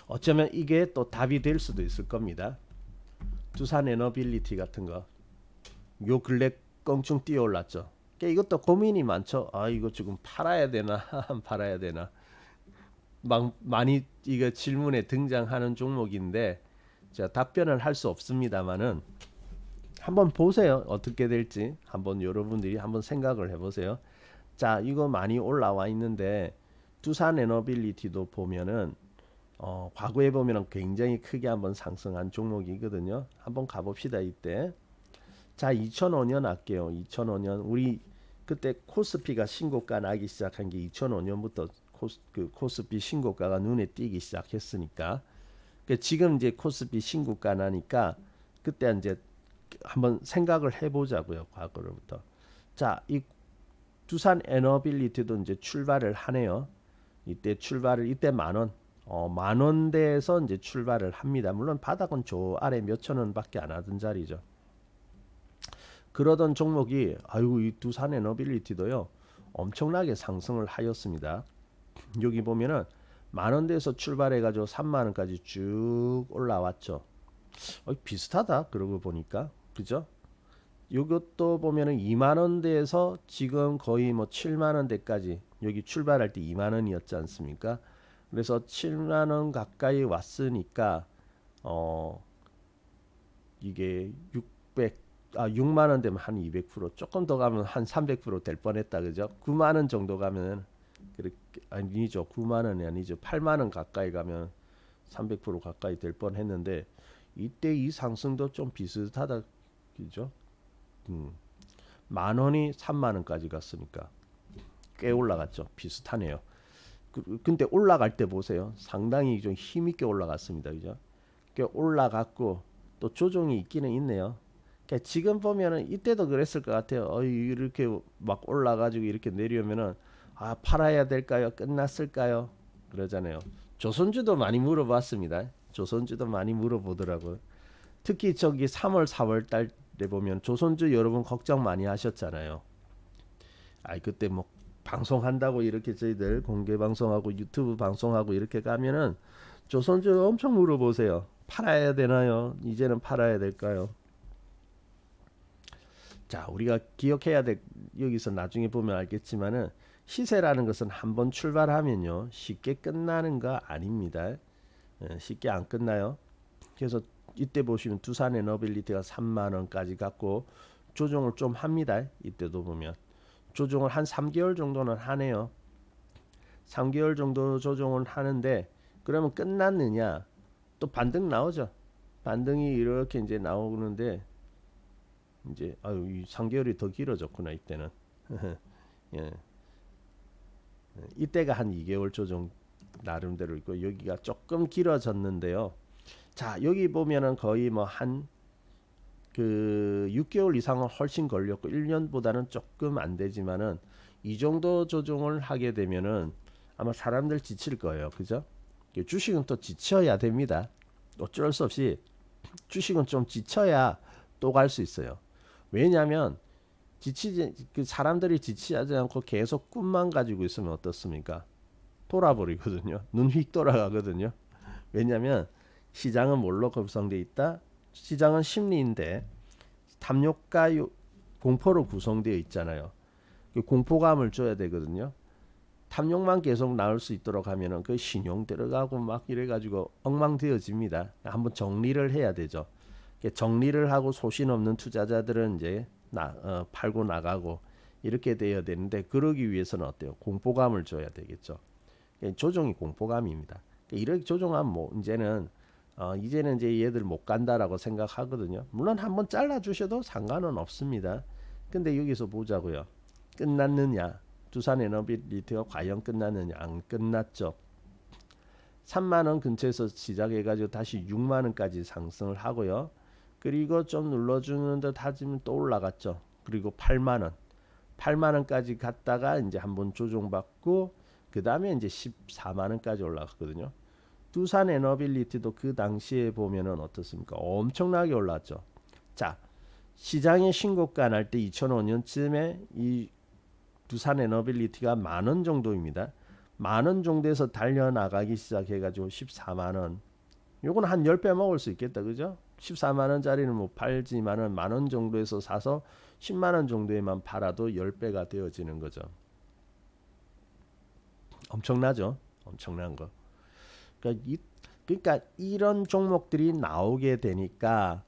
어쩌면 이게 또 답이 될 수도 있을 겁니다. 두산 에너빌리티 같은 거. 요 근래 껑충 뛰어올랐죠. 그러니까 이것도 고민이 많죠. 아 이거 지금 팔아야 되나 안 팔아야 되나. 막 많이 이거 질문에 등장하는 종목인데 제가 답변을 할 수 없습니다만은 한번 보세요. 어떻게 될지 한번 여러분들이 한번 생각을 해보세요. 자 이거 많이 올라와 있는데 두산 에너빌리티도 보면은 과거에 보면은 굉장히 크게 한번 상승한 종목이거든요. 한번 가봅시다 이때. 자 2005년 할게요. 2005년 우리 그때 코스피가 신고가 나기 시작한 게 2005년부터 코스피 신고가가 눈에 띄기 시작했으니까 지금 이제 코스피 신고가 나니까 그때 이제 한번 생각을 해보자고요. 과거로부터. 자, 이 두산 에너빌리티도 이제 출발을 하네요. 이때 만 원, 만 원대에서 이제 출발을 합니다. 물론 바닥은 저 아래 몇천 원밖에 안 하던 자리죠. 그러던 종목이 아이고 이 두산 에너빌리티도요 엄청나게 상승을 하였습니다. 여기 보면은 만 원대에서 출발해가지고 3만 원까지 쭉 올라왔죠. 비슷하다 그러고 보니까 그죠? 이것도 보면은 2만 원대에서 지금 거의 뭐 7만 원대까지 여기 출발할 때 2만 원이었지 않습니까? 그래서 7만 원 가까이 왔으니까 이게 600 6만 원 되면 한 200%, 조금 더 가면 한 300%될 뻔했다, 그죠? 9만 원 정도 가면 그렇게 아니죠. 9만 원이 아니죠. 8만 원 가까이 가면 300% 가까이 될 뻔했는데 이때 이 상승도 좀 비슷하다, 그죠? 음. 만 원이 3만 원까지 갔으니까 꽤 올라갔죠. 비슷하네요. 근데 올라갈 때 보세요. 상당히 좀 힘있게 올라갔습니다. 그죠? 꽤 올라갔고 또 조정이 있기는 있네요. 그러니까 지금 보면은 이때도 그랬을 것 같아요. 이렇게 막 올라가지고 이렇게 내려오면은 팔아야 될까요? 끝났을까요? 그러잖아요. 조선주도 많이 물어봤습니다. 조선주도 많이 물어보더라고요. 특히 저기 3월, 4월 달에 보면 조선주 여러분 걱정 많이 하셨잖아요. 그때 뭐 방송한다고 이렇게 저희들 공개 방송하고 유튜브 방송하고 이렇게 가면은 조선주 엄청 물어보세요. 팔아야 되나요? 이제는 팔아야 될까요? 자, 우리가 기억해야 될, 여기서 나중에 보면 알겠지만은 시세라는 것은 한번 출발하면요 쉽게 끝나는 거 아닙니다. 쉽게 안 끝나요. 그래서 이때 보시면 두산 에너빌리티가 3만 원까지 갔고 조정을 좀 합니다. 이때도 보면 조정을 한 3개월 정도는 하네요. 3개월 정도 조정을 하는데 그러면 끝났느냐? 또 반등 나오죠. 반등이 이렇게 이제 나오는데 이제 이 3개월이 더 길어졌구나 이때는. 예. 이때가 한 2개월 조정 나름대로 있고 여기가 조금 길어졌는데요. 자, 여기 보면은 거의 뭐 한 그 6개월 이상은 훨씬 걸렸고 1년보다는 조금 안 되지만은 이 정도 조정을 하게 되면은 아마 사람들 지칠 거예요. 그죠? 주식은 또 지쳐야 됩니다. 어쩔 수 없이 주식은 좀 지쳐야 또 갈 수 있어요. 왜냐하면 지치지 그 사람들이 지치지 않고 계속 꿈만 가지고 있으면 어떻습니까? 돌아버리거든요. 눈 휙 돌아가거든요. 왜냐하면 시장은 뭘로 구성되어 있다? 시장은 심리인데 탐욕과 공포로 구성되어 있잖아요. 그 공포감을 줘야 되거든요. 탐욕만 계속 나올 수 있도록 하면은 그 신용 들어가고 막 이래가지고 엉망되어집니다. 한번 정리를 해야 되죠. 정리를 하고 소신 없는 투자자들은 이제 팔고 나가고 이렇게 돼야 되는데 그러기 위해서는 어때요? 공포감을 줘야 되겠죠. 조정이 공포감입니다. 이렇게 조정하면 뭐 이제는 이제 얘들 못 간다라고 생각하거든요. 물론 한번 잘라 주셔도 상관은 없습니다. 근데 여기서 보자고요. 끝났느냐? 두산 에너빌리티가 과연 끝났느냐? 안 끝났죠. 3만 원 근처에서 시작해가지고 다시 6만 원까지 상승을 하고요. 그리고 좀 눌러주는 듯 하지만 또 올라갔죠. 그리고 8만 원, 8만 원까지 갔다가 이제 한번 조정받고 그 다음에 이제 14만 원까지 올라갔거든요. 두산 에너빌리티도 그 당시에 보면은 어떻습니까? 엄청나게 올랐죠. 자, 시장의 신고가 날 때 2005년쯤에 이 두산 에너빌리티가 만 원 정도입니다. 만 원 정도에서 달려나가기 시작해가지고 14만 원. 요건 한 10배 먹을 수 있겠다, 그죠? 14만 원짜리는 뭐 팔지만은 만 원 정도에서 사서 10만 원 정도에만 팔아도 10배가 되어지는 거죠. 엄청나죠? 엄청난 거. 그러니까 이런 종목들이 나오게 되니까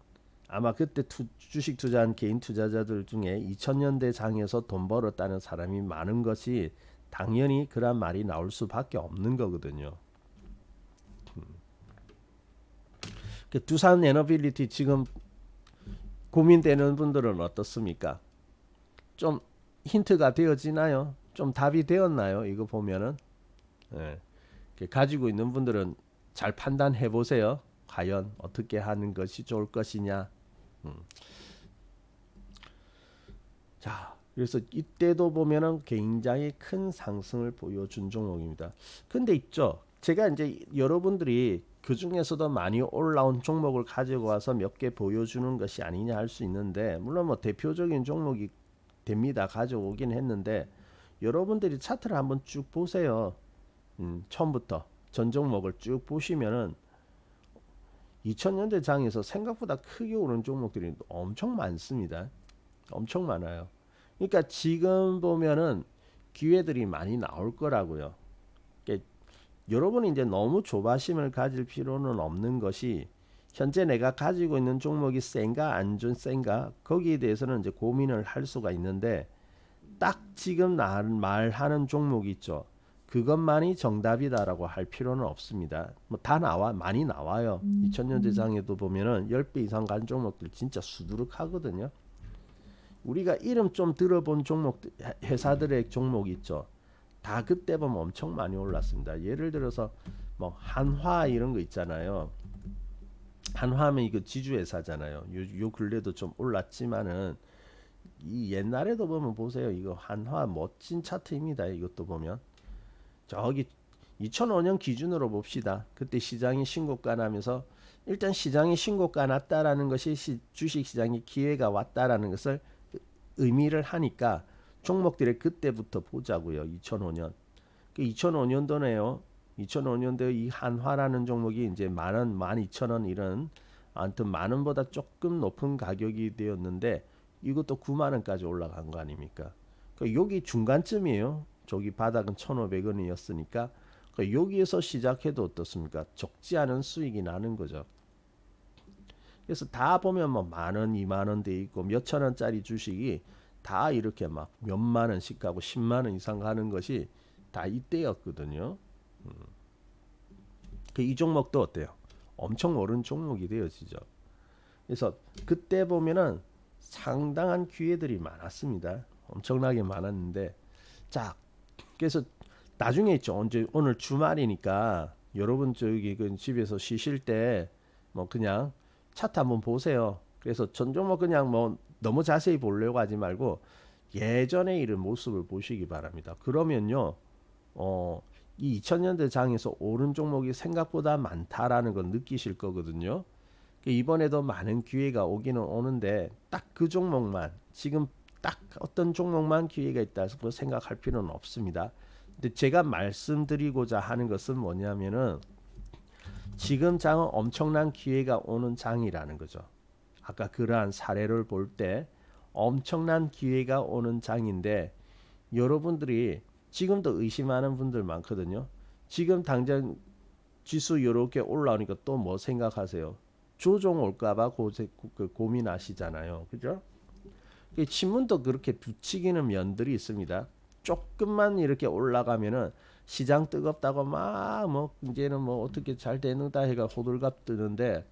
아마 그때 주식 투자한 개인 투자자들 중에 2000년대 장에서 돈 벌었다는 사람이 많은 것이 당연히 그런 말이 나올 수밖에 없는 거거든요. 두산 에너빌리티 지금 고민되는 분들은 어떻습니까? 좀 힌트가 되어지나요? 좀 답이 되었나요? 이거 보면은 가지고 있는 분들은 잘 판단해 보세요. 과연 어떻게 하는 것이 좋을 것이냐. 자, 그래서 이때도 보면은 굉장히 큰 상승을 보여준 종목입니다. 근데 있죠. 제가 이제 여러분들이 그 중에서도 많이 올라온 종목을 가지고 와서 몇 개 보여주는 것이 아니냐 할 수 있는데 물론 뭐 대표적인 종목이 됩니다. 가져오긴 했는데 여러분들이 차트를 한번 쭉 보세요. 처음부터 전 종목을 쭉 보시면은 2000년대 장에서 생각보다 크게 오른 종목들이 엄청 많습니다. 엄청 많아요. 그러니까 지금 보면은 기회들이 많이 나올 거라고요. 그러니까 여러분이 이제 너무 조바심을 가질 필요는 없는 것이 현재 내가 가지고 있는 종목이 센가 센가 거기에 대해서는 이제 고민을 할 수가 있는데 딱 지금 말하는 종목이 있죠. 그것만이 정답이다라고 할 필요는 없습니다. 뭐 다 많이 나와요. 2000년대 장에도 보면은 10배 이상 간 종목들 진짜 수두룩하거든요. 우리가 이름 좀 들어본 종목들, 회사들의 종목 있죠. 다 그때 보면 엄청 많이 올랐습니다. 예를 들어서 뭐 한화 이런 거 있잖아요. 한화하면 이거 지주회사잖아요. 요 근래도 좀 올랐지만은 이 옛날에도 보면 보세요. 이거 한화 멋진 차트입니다. 이것도 보면 저기 2005년 기준으로 봅시다. 그때 시장이 신고가 나면서 일단 시장이 신고가 났다라는 것이 주식시장에 기회가 왔다라는 것을 의미를 하니까 종목들의 그때부터 보자고요. 2005년. 2005년도네요. 2005년도에 이 한화라는 종목이 이제 만원, 12,000원 이런 아무튼 만원보다 조금 높은 가격이 되었는데 이것도 9만 원까지 올라간 거 아닙니까? 여기 중간쯤이에요. 저기 바닥은 1,500원이었으니까 여기에서 시작해도 어떻습니까? 적지 않은 수익이 나는 거죠. 그래서 다 보면 뭐 만원, 2만 원 돼 있고 몇천 원짜리 주식이 다 이렇게 막 몇만 원씩 가고 10만 원 이상 가는 것이 다 이때였거든요. 이 종목도 어때요? 엄청 오른 종목이 되어지죠. 그래서 그때 보면은 상당한 기회들이 많았습니다. 엄청나게 많았는데 자, 그래서 나중에 있죠. 언제 오늘 주말이니까 여러분 저기 그 집에서 쉬실 때 뭐 그냥 차트 한번 보세요. 그래서 전 종목 그냥 뭐 너무 자세히 보려고 하지 말고 예전에 이런 모습을 보시기 바랍니다. 그러면요, 이 2000년대 장에서 오른 종목이 생각보다 많다라는 건 느끼실 거거든요. 이번에도 많은 기회가 오기는 오는데 딱 그 종목만 지금 딱 어떤 종목만 기회가 있다고 생각할 필요는 없습니다. 근데 제가 말씀드리고자 하는 것은 뭐냐면은 지금 장은 엄청난 기회가 오는 장이라는 거죠. 아까 그러한 사례를 볼 때 엄청난 기회가 오는 장인데 여러분들이 지금도 의심하는 분들 많거든요. 지금 당장 지수 이렇게 올라오니까 또 뭐 생각하세요? 조정 올까봐 고민하시잖아요. 그죠? 신문도 그렇게 부추기는 면들이 있습니다. 조금만 이렇게 올라가면은 시장 뜨겁다고 막 뭐 이제는 뭐 어떻게 잘 되는다 해가 호들갑 뜨는데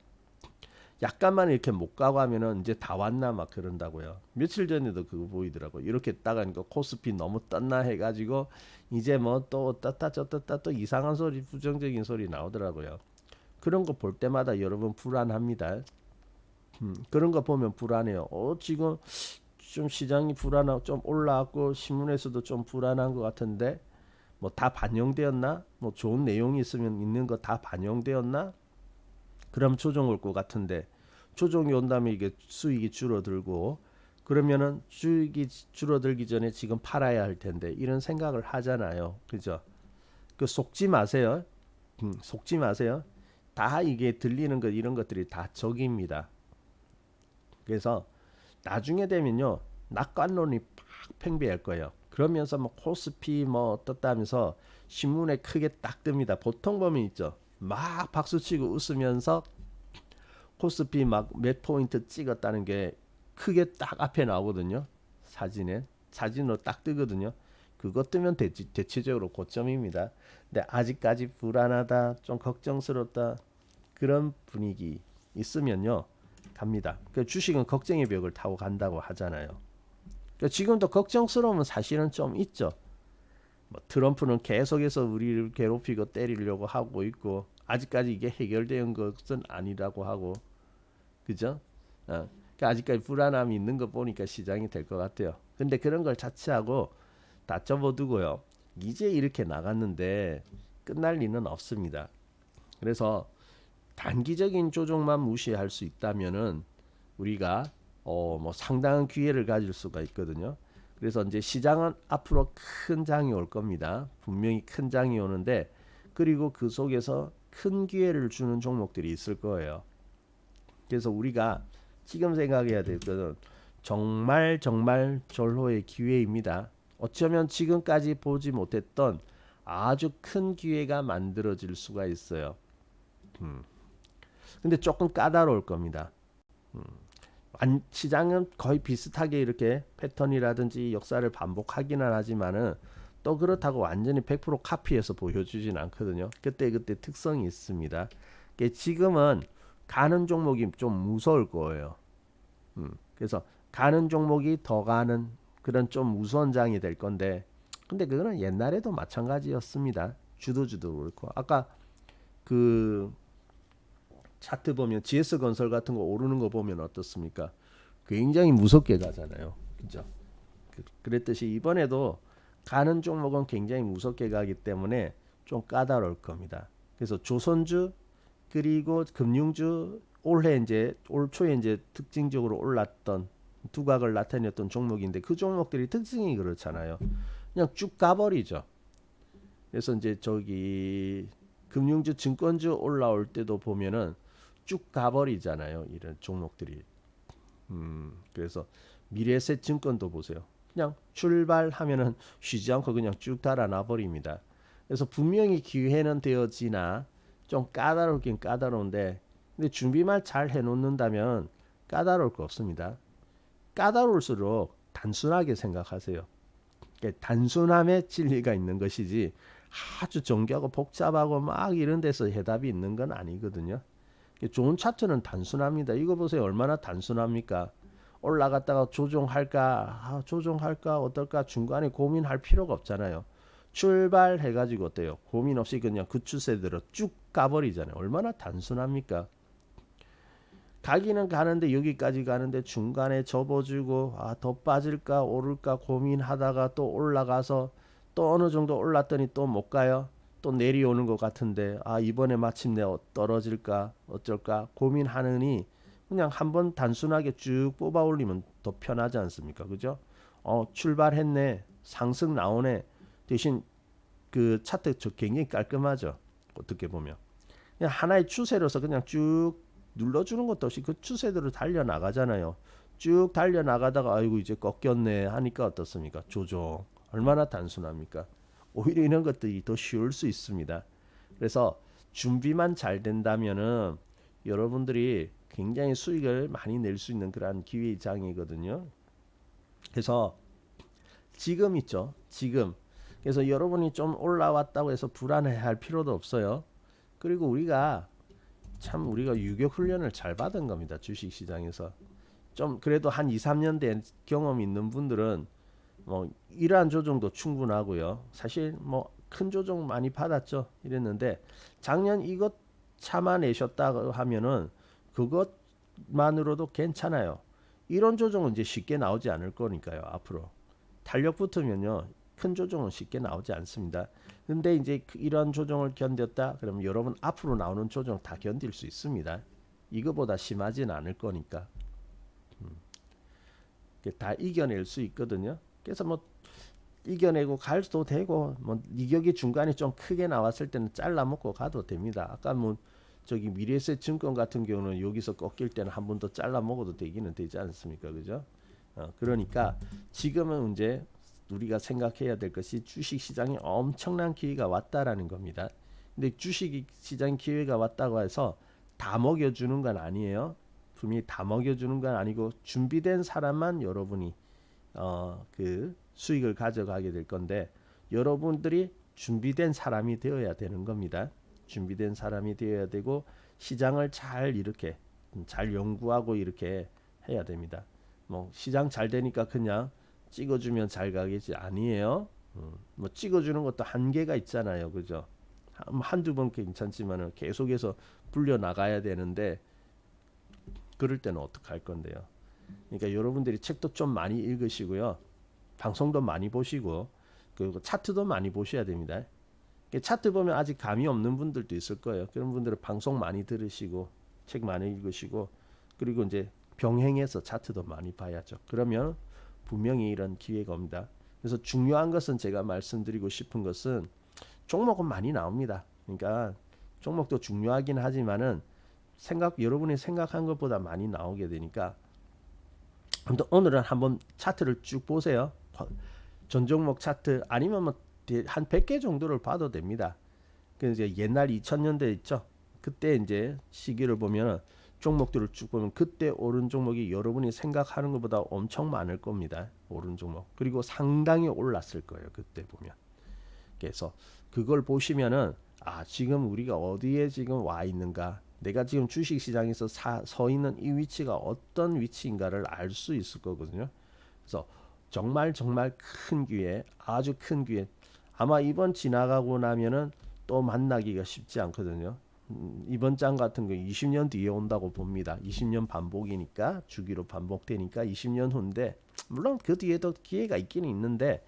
약간만 이렇게 못 가고 하면은 이제 다 왔나 막 그런다고요. 며칠 전에도 그거 보이더라고. 이렇게 따가니까 코스피 너무 떴나 해가지고 이제 뭐 또 떴다 쪘다 또 이상한 소리 부정적인 소리 나오더라고요. 그런 거 볼 때마다 여러분 불안합니다. 그런 거 보면 불안해요. 지금 좀 시장이 불안하고 좀 올라왔고 신문에서도 좀 불안한 것 같은데 뭐 다 반영되었나? 뭐 좋은 내용이 있으면 있는 거 다 반영되었나? 그럼 조정 올 것 같은데 조정이 온다면 이게 수익이 줄어들고 그러면은 수익이 줄어들기 전에 지금 팔아야 할 텐데 이런 생각을 하잖아요. 그죠? 그 속지 마세요. 속지 마세요. 다 이게 들리는 것 이런 것들이 다 적입니다. 그래서 나중에 되면요 낙관론이 팍 팽배할 거예요. 그러면서 뭐 코스피 뭐 어떻다 하면서 신문에 크게 딱 뜹니다. 보통 보면 있죠. 막 박수치고 웃으면서 코스피 막 몇 포인트 찍었다는 게 크게 딱 앞에 나오거든요. 사진으로 딱 뜨거든요. 그거 뜨면 대체적으로 고점입니다. 근데 아직까지 불안하다, 좀 걱정스럽다 그런 분위기 있으면요 갑니다. 그 주식은 걱정의 벽을 타고 간다고 하잖아요. 그러니까 지금도 걱정스러움은 사실은 좀 있죠. 뭐 트럼프는 계속해서 우리를 괴롭히고 때리려고 하고 있고 아직까지 이게 해결된 것은 아니라고 하고 그죠? 그러니까 아직까지 불안함이 있는 거 보니까 시장이 될 것 같아요. 근데 그런 걸 자체하고 다 접어두고요. 이제 이렇게 나갔는데 끝날 리는 없습니다. 그래서 단기적인 조정만 무시할 수 있다면은 우리가 뭐 상당한 기회를 가질 수가 있거든요. 그래서 이제 시장은 앞으로 큰 장이 올 겁니다. 분명히 큰 장이 오는데 그리고 그 속에서 큰 기회를 주는 종목들이 있을 거예요. 그래서 우리가 지금 생각해야 될 것은 정말 절호의 기회입니다. 어쩌면 지금까지 보지 못했던 아주 큰 기회가 만들어질 수가 있어요. 근데 조금 까다로울 겁니다. 시장은 거의 비슷하게 이렇게 패턴이라든지 역사를 반복하기는 하지만은 또 그렇다고 완전히 100% 카피해서 보여주진 않거든요. 그때 특성이 있습니다. 지금은 가는 종목이 좀 무서울 거예요. 그래서 가는 종목이 더 가는 그런 좀 무서운 장이 될 건데, 근데 그거는 옛날에도 마찬가지였습니다. 주도주도 그렇고 아까 그 차트 보면 GS 건설 같은 거 오르는 거 보면 어떻습니까? 굉장히 무섭게 가잖아요. 그죠? 그랬듯이 이번에도 가는 종목은 굉장히 무섭게 가기 때문에 좀 까다로울 겁니다. 그래서 조선주 그리고 금융주 올해 이제 올 초에 이제 특징적으로 올랐던 두각을 나타냈던 종목인데 그 종목들이 특징이 그렇잖아요. 그냥 쭉 가버리죠. 그래서 이제 저기 금융주 증권주 올라올 때도 보면은 쭉 가버리잖아요. 이런 종목들이. 그래서 미래에셋 증권도 보세요. 그냥 출발하면은 쉬지 않고 그냥 쭉 달아나 버립니다. 그래서 분명히 기회는 되어지나 좀 까다롭긴 까다로운데, 근데 준비만 잘 해놓는다면 까다로울 거 없습니다. 까다로울수록 단순하게 생각하세요. 단순함에 진리가 있는 것이지 아주 정교하고 복잡하고 막 이런 데서 해답이 있는 건 아니거든요. 좋은 차트는 단순합니다. 이거 보세요. 얼마나 단순합니까? 올라갔다가 조정할까 어떨까 중간에 고민할 필요가 없잖아요. 출발해가지고 어때요? 고민 없이 그냥 그 추세대로 쭉 가버리잖아요. 얼마나 단순합니까? 가기는 가는데 여기까지 가는데 중간에 접어주고 더 빠질까 오를까 고민하다가 또 올라가서 또 어느 정도 올랐더니 또 못 가요. 또 내려오는 것 같은데 이번에 마침내 떨어질까 어쩔까 고민하느니 그냥 한번 단순하게 쭉 뽑아 올리면 더 편하지 않습니까? 그죠? 출발했네. 상승 나오네. 대신 그 차트 굉장히 깔끔하죠. 어떻게 보면. 그냥 하나의 추세로서 그냥 쭉 눌러주는 것도 없이 그 추세대로 달려나가잖아요. 쭉 달려나가다가 아이고 이제 꺾였네 하니까 어떻습니까? 조정. 얼마나 단순합니까? 오히려 이런 것들이 더 쉬울 수 있습니다. 그래서 준비만 잘 된다면은 여러분들이 굉장히 수익을 많이 낼 수 있는 그러한 기회장이거든요. 그래서 지금 있죠. 지금. 그래서 여러분이 좀 올라왔다고 해서 불안해할 필요도 없어요. 그리고 우리가 유격 훈련을 잘 받은 겁니다. 주식 시장에서. 좀 그래도 한 2, 3년 된 경험 있는 분들은 뭐 이러한 조정도 충분하고요. 사실 뭐 큰 조정 많이 받았죠. 이랬는데 작년 이것 참아내셨다고 하면은 그것만으로도 괜찮아요. 이런 조정은 이제 쉽게 나오지 않을 거니까요. 앞으로 탄력 붙으면요. 큰 조정은 쉽게 나오지 않습니다. 근데 이제 이런 조정을 견뎠다 그러면 여러분 앞으로 나오는 조정 다 견딜 수 있습니다. 이거보다 심하진 않을 거니까 다 이겨낼 수 있거든요. 그래서 뭐 이겨내고 갈 수도 되고 뭐 이격이 중간에 좀 크게 나왔을 때는 잘라 먹고 가도 됩니다. 아까 뭐 저기 미래에셋 증권 같은 경우는 여기서 꺾일 때는 한 번 더 잘라 먹어도 되기는 되지 않습니까? 그죠? 그러니까 지금은 이제 우리가 생각해야 될 것이 주식 시장에 엄청난 기회가 왔다라는 겁니다. 근데 주식 시장 기회가 왔다고 해서 다 먹여주는 건 아니에요. 분명히 다 먹여주는 건 아니고 준비된 사람만 여러분이 그 수익을 가져가게 될 건데 여러분들이 준비된 사람이 되어야 되는 겁니다. 준비된 사람이 되어야 되고 시장을 잘 이렇게 잘 연구하고 이렇게 해야 됩니다. 뭐 시장 잘 되니까 그냥 찍어주면 잘 가겠지 아니에요. 뭐 찍어주는 것도 한계가 있잖아요. 그죠? 한두 번 괜찮지만은 계속해서 불려 나가야 되는데 그럴 때는 어떻게 할 건데요? 그러니까 여러분들이 책도 좀 많이 읽으시고요. 방송도 많이 보시고 그리고 차트도 많이 보셔야 됩니다. 차트 보면 아직 감이 없는 분들도 있을 거예요. 그런 분들은 방송 많이 들으시고 책 많이 읽으시고 그리고 이제 병행해서 차트도 많이 봐야죠. 그러면 분명히 이런 기회가 옵니다. 그래서 중요한 것은 제가 말씀드리고 싶은 것은 종목은 많이 나옵니다. 그러니까 종목도 중요하긴 하지만은 여러분이 생각한 것보다 많이 나오게 되니까 오늘은 한번 차트를 쭉 보세요. 전 종목 차트 아니면 뭐 한 100개 정도를 봐도 됩니다. 그 이제 옛날 2000년대 있죠. 그때 이제 시기를 보면 종목들을 쭉 보면 그때 오른 종목이 여러분이 생각하는 것보다 엄청 많을 겁니다. 오른 종목. 그리고 상당히 올랐을 거예요. 그때 보면. 그래서 그걸 보시면은 지금 우리가 어디에 지금 와 있는가? 내가 지금 주식 시장에서 서 있는 이 위치가 어떤 위치인가를 알 수 있을 거거든요. 그래서 정말 큰 기회, 아주 큰 기회. 아마 이번 지나가고 나면은 또 만나기가 쉽지 않거든요. 이번 장 같은 거 20년 뒤에 온다고 봅니다. 20년 반복이니까 주기로 반복되니까 20년 후인데 물론 그 뒤에도 기회가 있기는 있는데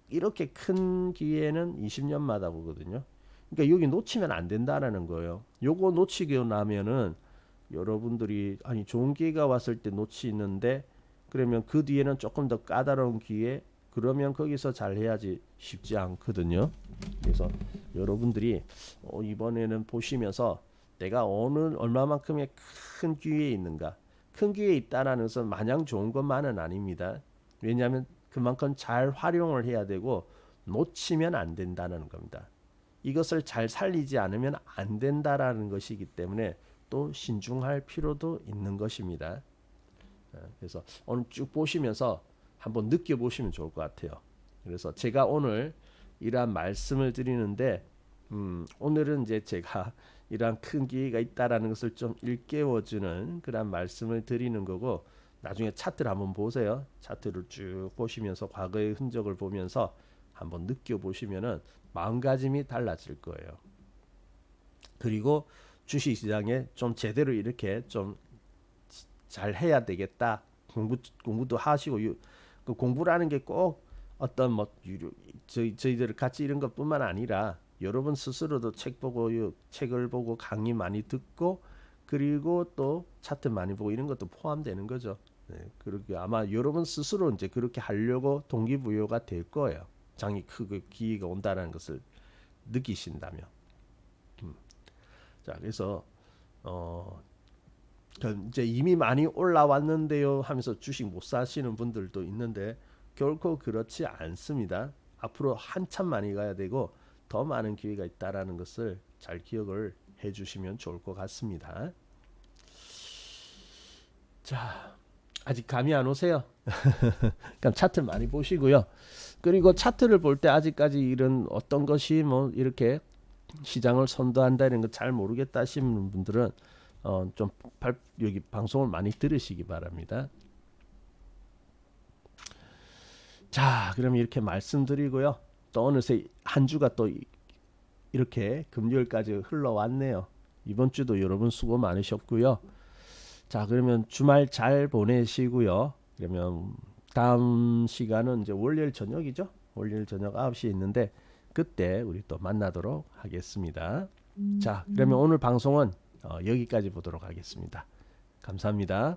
이렇게 큰 기회는 20년마다 보거든요. 그러니까 여기 놓치면 안 된다라는 거예요. 요거 놓치고 나면은 여러분들이 아니 좋은 기회가 왔을 때 놓치는데 그러면 그 뒤에는 조금 더 까다로운 기회 그러면 거기서 잘 해야지 쉽지 않거든요. 그래서 여러분들이 이번에는 보시면서 내가 어느 얼마만큼의 큰 기회에 있는가 큰 기회에 있다라는 것은 마냥 좋은 것만은 아닙니다. 왜냐하면 그만큼 잘 활용을 해야 되고 놓치면 안 된다는 겁니다. 이것을 잘 살리지 않으면 안 된다라는 것이기 때문에 또 신중할 필요도 있는 것입니다. 그래서 오늘 쭉 보시면서 한번 느껴보시면 좋을 것 같아요. 그래서 제가 오늘 이러한 말씀을 드리는데 오늘은 이제 제가 이러한 큰 기회가 있다라는 것을 좀 일깨워주는 그런 말씀을 드리는 거고 나중에 차트를 한번 보세요. 차트를 쭉 보시면서 과거의 흔적을 보면서 한번 느껴보시면은 마음가짐이 달라질 거예요. 그리고 주식시장에 좀 제대로 이렇게 좀 잘 해야 되겠다. 공부도 하시고 그 공부라는 게 꼭 어떤 뭐 저희들 같이 이런 것뿐만 아니라 여러분 스스로도 책 보고 책을 보고 강의 많이 듣고 그리고 또 차트 많이 보고 이런 것도 포함되는 거죠. 네, 그렇게 아마 여러분 스스로 이제 그렇게 하려고 동기부여가 될 거예요. 장이 크고 기회가 온다는 것을 느끼신다면. 자, 그래서 이제 이미 많이 올라왔는데요 하면서 주식 못 사시는 분들도 있는데 결코 그렇지 않습니다. 앞으로 한참 많이 가야 되고 더 많은 기회가 있다라는 것을 잘 기억을 해주시면 좋을 것 같습니다. 자, 아직 감이 안 오세요? 그럼 차트 많이 보시고요. 그리고 차트를 볼 때 아직까지 이런 어떤 것이 뭐 이렇게 시장을 선도한다는 거 잘 모르겠다 하시는 분들은 좀 여기 방송을 많이 들으시기 바랍니다. 자, 그럼 이렇게 말씀드리고요. 또 어느새 한 주가 또 이렇게 금요일까지 흘러왔네요. 이번 주도 여러분 수고 많으셨고요. 자, 그러면 주말 잘 보내시고요. 그러면 다음 시간은 이제 월요일 저녁이죠. 월요일 저녁 9시에 있는데 그때 우리 또 만나도록 하겠습니다. 자, 그러면 오늘 방송은 여기까지 보도록 하겠습니다. 감사합니다.